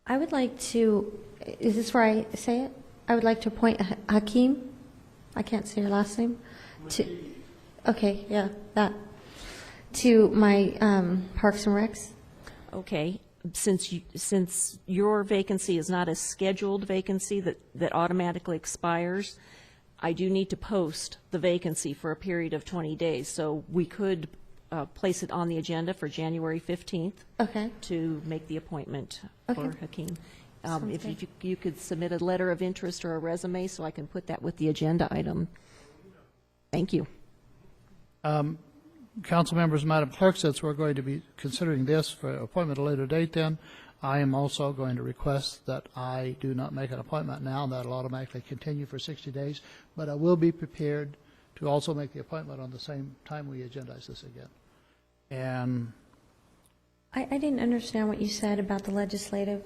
I would like to, is this where I say it? I would like to appoint Hakeem, I can't say your last name, okay, yeah, that, to my Parks and Recs. Okay, since your vacancy is not a scheduled vacancy that automatically expires, I do need to post the vacancy for a period of 20 days. So we could place it on the agenda for January 15th. Okay. To make the appointment Okay. for Hakeem. Sounds If good. you could submit a letter of interest or a resume so I can put that with the agenda item. Thank you. Council members, Madam Clerk, since we're going to be considering this for appointment at a later date, then I am also going to request that I do not make an appointment now. That'll automatically continue for 60 days, but I will be prepared to also make the appointment on the same time we agendize this again. And I didn't understand what you said about the legislative.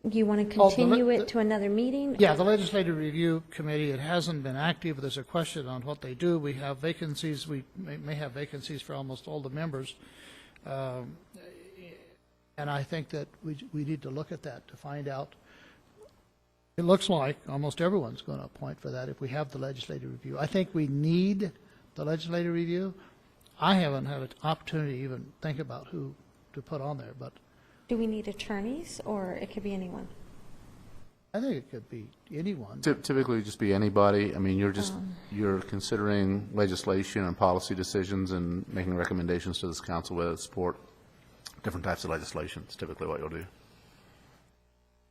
Do you want to Oh, the continue le- it to another meeting? yeah, the Legislative Review Committee, it hasn't been active. There's a question on what they do. We have vacancies. We may have vacancies for almost all the members. And I think that we need to look at that to find out. It looks like almost everyone's going to appoint for that if we have the Legislative Review. I think we need the Legislative Review. I haven't had an opportunity to even think about who to put on there, but Do we need attorneys, or it could be anyone? I think it could be anyone. Typically, just be anybody. I mean, you're considering legislation and policy decisions and making recommendations to this council whether to support different types of legislation. It's typically what you'll do.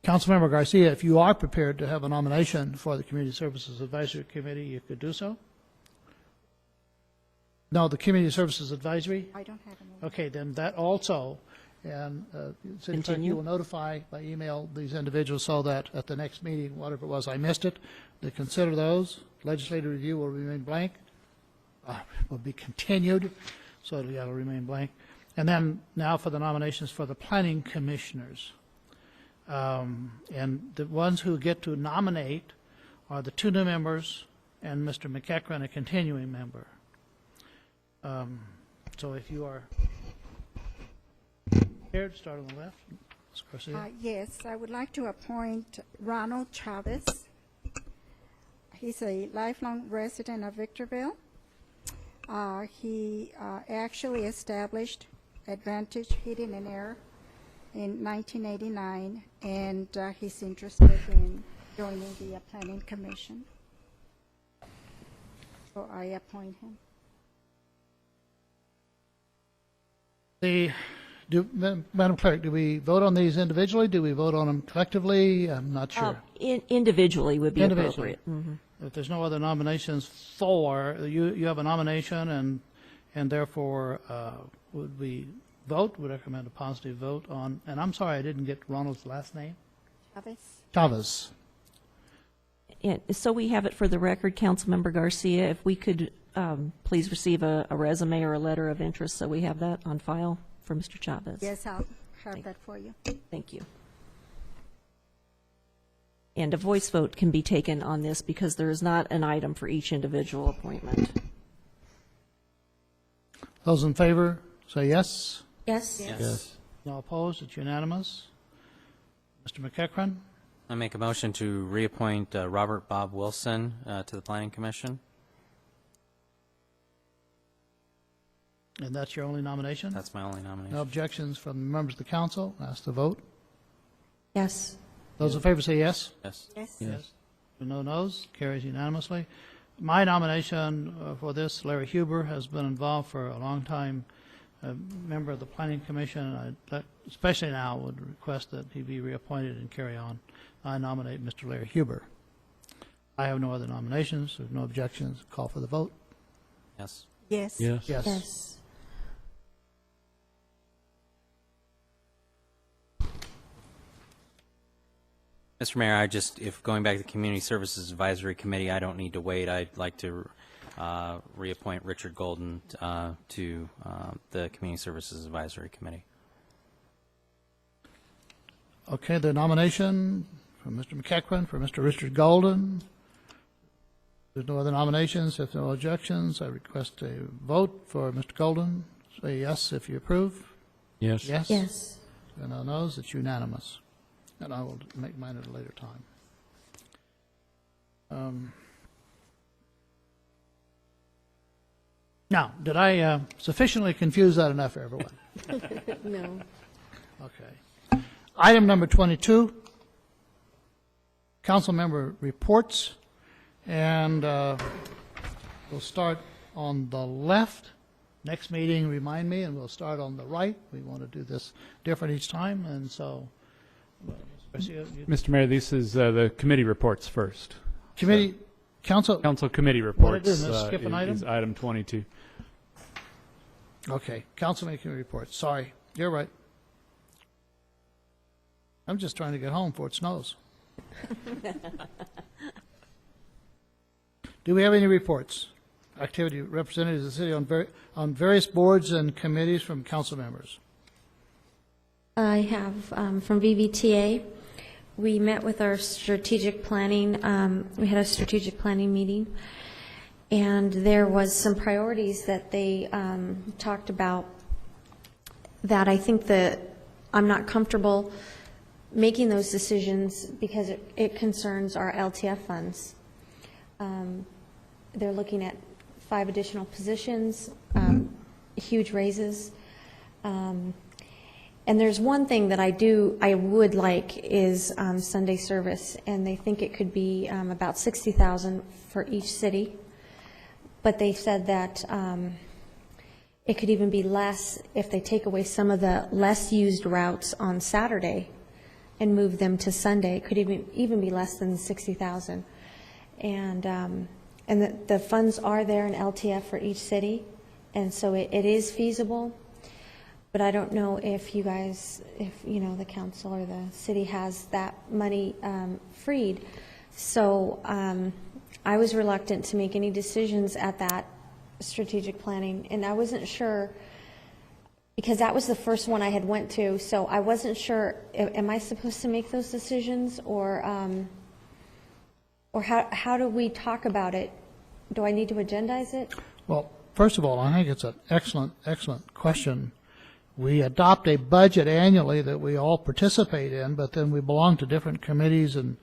Councilmember Garcia, if you are prepared to have a nomination for the Community Services Advisory Committee, you could do so. No, the Community Services Advisory? I don't have any. Okay, then that also, And City Clerk, Continue. you will notify by email these individuals so that at the next meeting, whatever it was, I missed it, to consider those. Legislative review will remain blank, will be continued, so it'll remain blank. And then now for the nominations for the planning commissioners. And the ones who get to nominate are the two new members and Mr. McEachran, a continuing member. So if you are prepared, start on the left. Ms. Garcia. Yes, I would like to appoint Ronald Chavez. He's a lifelong resident of Victorville. He actually established Advantage Heating and Air in 1989, and he's interested in joining the Planning Commission. So I appoint him. Madam Clerk, do we vote on these individually? Do we vote on them collectively? I'm not sure. Individually would be Individually. appropriate. If there's no other nominations you have a nomination, and therefore would we vote, would recommend a positive vote on, and I'm sorry, I didn't get Ronald's last name? Chavez. Chavez. And so we have it for the record, Councilmember Garcia, if we could please receive a resume or a letter of interest, so we have that on file for Mr. Chavez. Yes, I'll have that for you. Thank you. And a voice vote can be taken on this because there is not an item for each individual appointment. Those in favor, say yes. Yes. Yes. No opposed, it's unanimous. Mr. McEachran, I make a motion to reappoint Robert Bob Wilson to the Planning Commission. and that's your only nomination? That's my only nomination. No objections from the members of the council, ask to vote. Yes. Those in favor say yes. Yes. Yes. No noes, carries unanimously. My nomination for this, Larry Huber, has been involved for a long time, a member of the Planning Commission. I, especially now, would request that he be reappointed and carry on. I nominate Mr. Larry Huber. I have no other nominations. There's no objections. Call for the vote. Yes. Yes. Yes. Yes. Mr. Mayor, I just, if going back to the Community Services Advisory Committee, I don't need to wait. I'd like to reappoint Richard Golden to the Community Services Advisory Committee. Okay, the nomination from Mr. McEachran for Mr. Richard Golden. There's no other nominations. If no objections, I request a vote for Mr. Golden. Say yes if you approve. Yes. Yes? Yes. And no noes, it's unanimous. And I will make mine at a later time. Now, did I sufficiently confuse that enough for everyone? No. Okay. Item number 22, council member reports, and we'll start on the left. Next meeting, remind me, and we'll start on the right. We want to do this different each time, and so. Mr. Mayor, this is the committee reports first. Committee, council. Council committee What I reports do, skip an item? is item 22. Okay, council making reports. Sorry, you're right. I'm just trying to get home before it snows. Do we have any reports? Activity representatives of the city on various boards and committees from council members. I have from VVTA. We met with our strategic planning. We had a strategic planning meeting, and there was some priorities that they talked about that I think that I'm not comfortable making those decisions because it concerns our LTF funds. They're looking at 5 additional positions, huge raises. And there's one thing that I would like is Sunday service, and they think it could be about $60,000 for each city. But they said that it could even be less if they take away some of the less used routes on Saturday and move them to Sunday. It could even be less than $60,000. And the funds are there in LTF for each city, and so it is feasible. but I don't know if you guys, if, you know, the council or the city has that money freed. So I was reluctant to make any decisions at that strategic planning, and I wasn't sure, because that was the first one I had went to, so I wasn't sure, am I supposed to make those decisions, or how do we talk about it? Do I need to agendize it? Well, first of all, I think it's an excellent question. We adopt a budget annually that we all participate in, but then we belong to different committees, and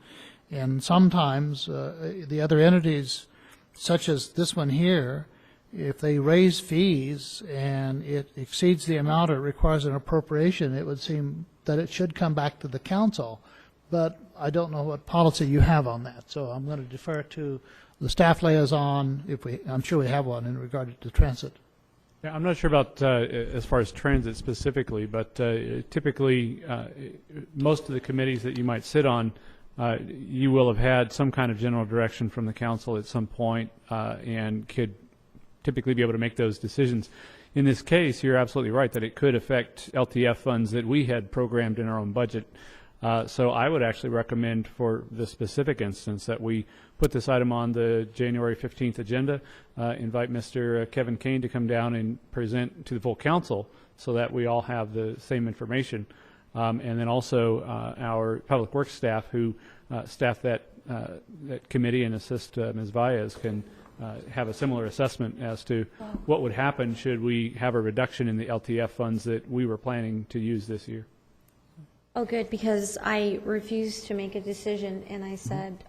sometimes the other entities, such as this one here, if they raise fees and it exceeds the amount or requires an appropriation, it would seem that it should come back to the council. But I don't know what policy you have on that, so I'm going to defer to the staff liaison. I'm sure we have one in regard to transit. Yeah, I'm not sure about as far as transit specifically, but typically most of the committees that you might sit on, you will have had some kind of general direction from the council at some point and could typically be able to make those decisions. In this case, you're absolutely right that it could affect LTF funds that we had programmed in our own budget. So I would actually recommend for the specific instance that we put this item on the January 15th agenda, invite Mr. Kevin Kane to come down and present to the full council so that we all have the same information. And then also our public works staff who staff that committee and assist Ms. Valles can have a similar assessment as to what would happen should we have a reduction in the LTF funds that we were planning to use this year. Oh, good, because I refused to make a decision, and I said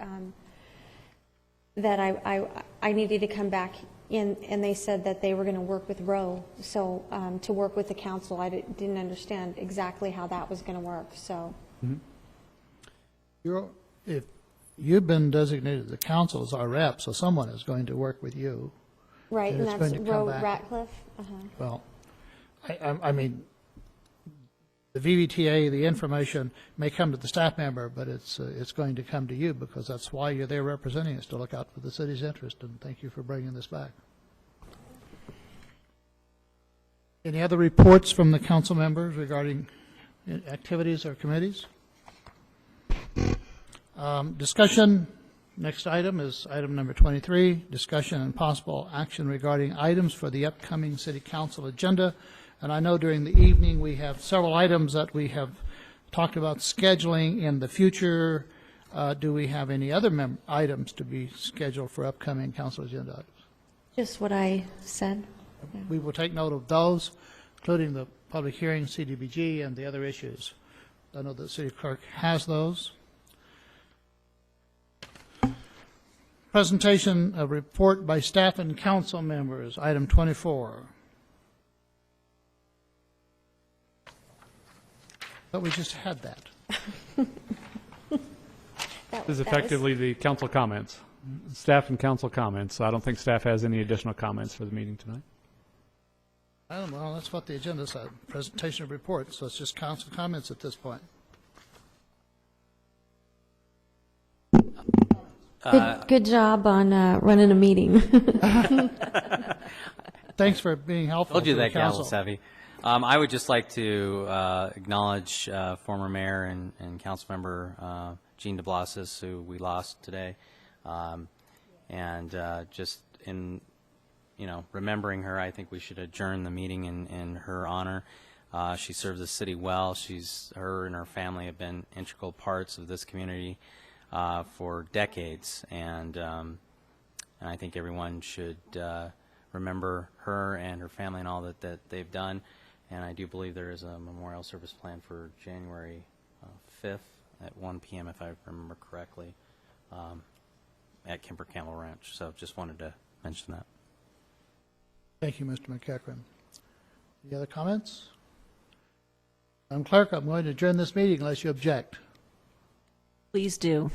that I needed to come back in, and they said that they were going to work with Roe, so to work with the council. I didn't understand exactly how that was going to work, so. If you've been designated the council as our rep, so someone is going to work with you. Right, and it's that's going to come Roe back. Ratcliffe? Well, I mean, the VVTA, the information may come to the staff member, but it's going to come to you because that's why you're there representing us, to look out for the city's interest, and thank you for bringing this back. Any other reports from the council members regarding activities or committees? Discussion. Next item is item number 23, discussion and possible action regarding items for the upcoming city council agenda. And I know during the evening we have several items that we have talked about scheduling in the future. Do we have any other items to be scheduled for upcoming council agenda items? Just what I said. We will take note of those, including the public hearing, CDBG, and the other issues. I know the city clerk has those. Presentation of report by staff and council members, item 24. But we just had that. This is effectively the council comments, staff and council comments. I don't think staff has any additional comments for the meeting tonight. Well, that's what the agenda said, presentation of reports, so it's just council comments at this point. Good job on running a meeting. Thanks for being helpful. Told you to the that, Gal council. Savvy. I would just like to acknowledge former mayor and council member Jean DeBlasis, who we lost today, and just in remembering her, I think we should adjourn the meeting in her honor. She served the city well. Her and her family have been integral parts of this community for decades, and I think everyone should remember her and her family and all that they've done. And I do believe there is a memorial service planned for January 5th at 1 p.m., if I remember correctly, at Kemper Campbell Ranch. So just wanted to mention that. Thank you, Mr. McEachran. Any other comments? Madam Clerk, I'm going to adjourn this meeting unless you object. Please do.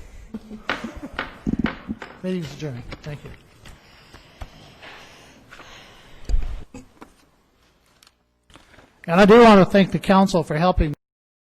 Meeting's adjourned. Thank you. And I do want to thank the council for helping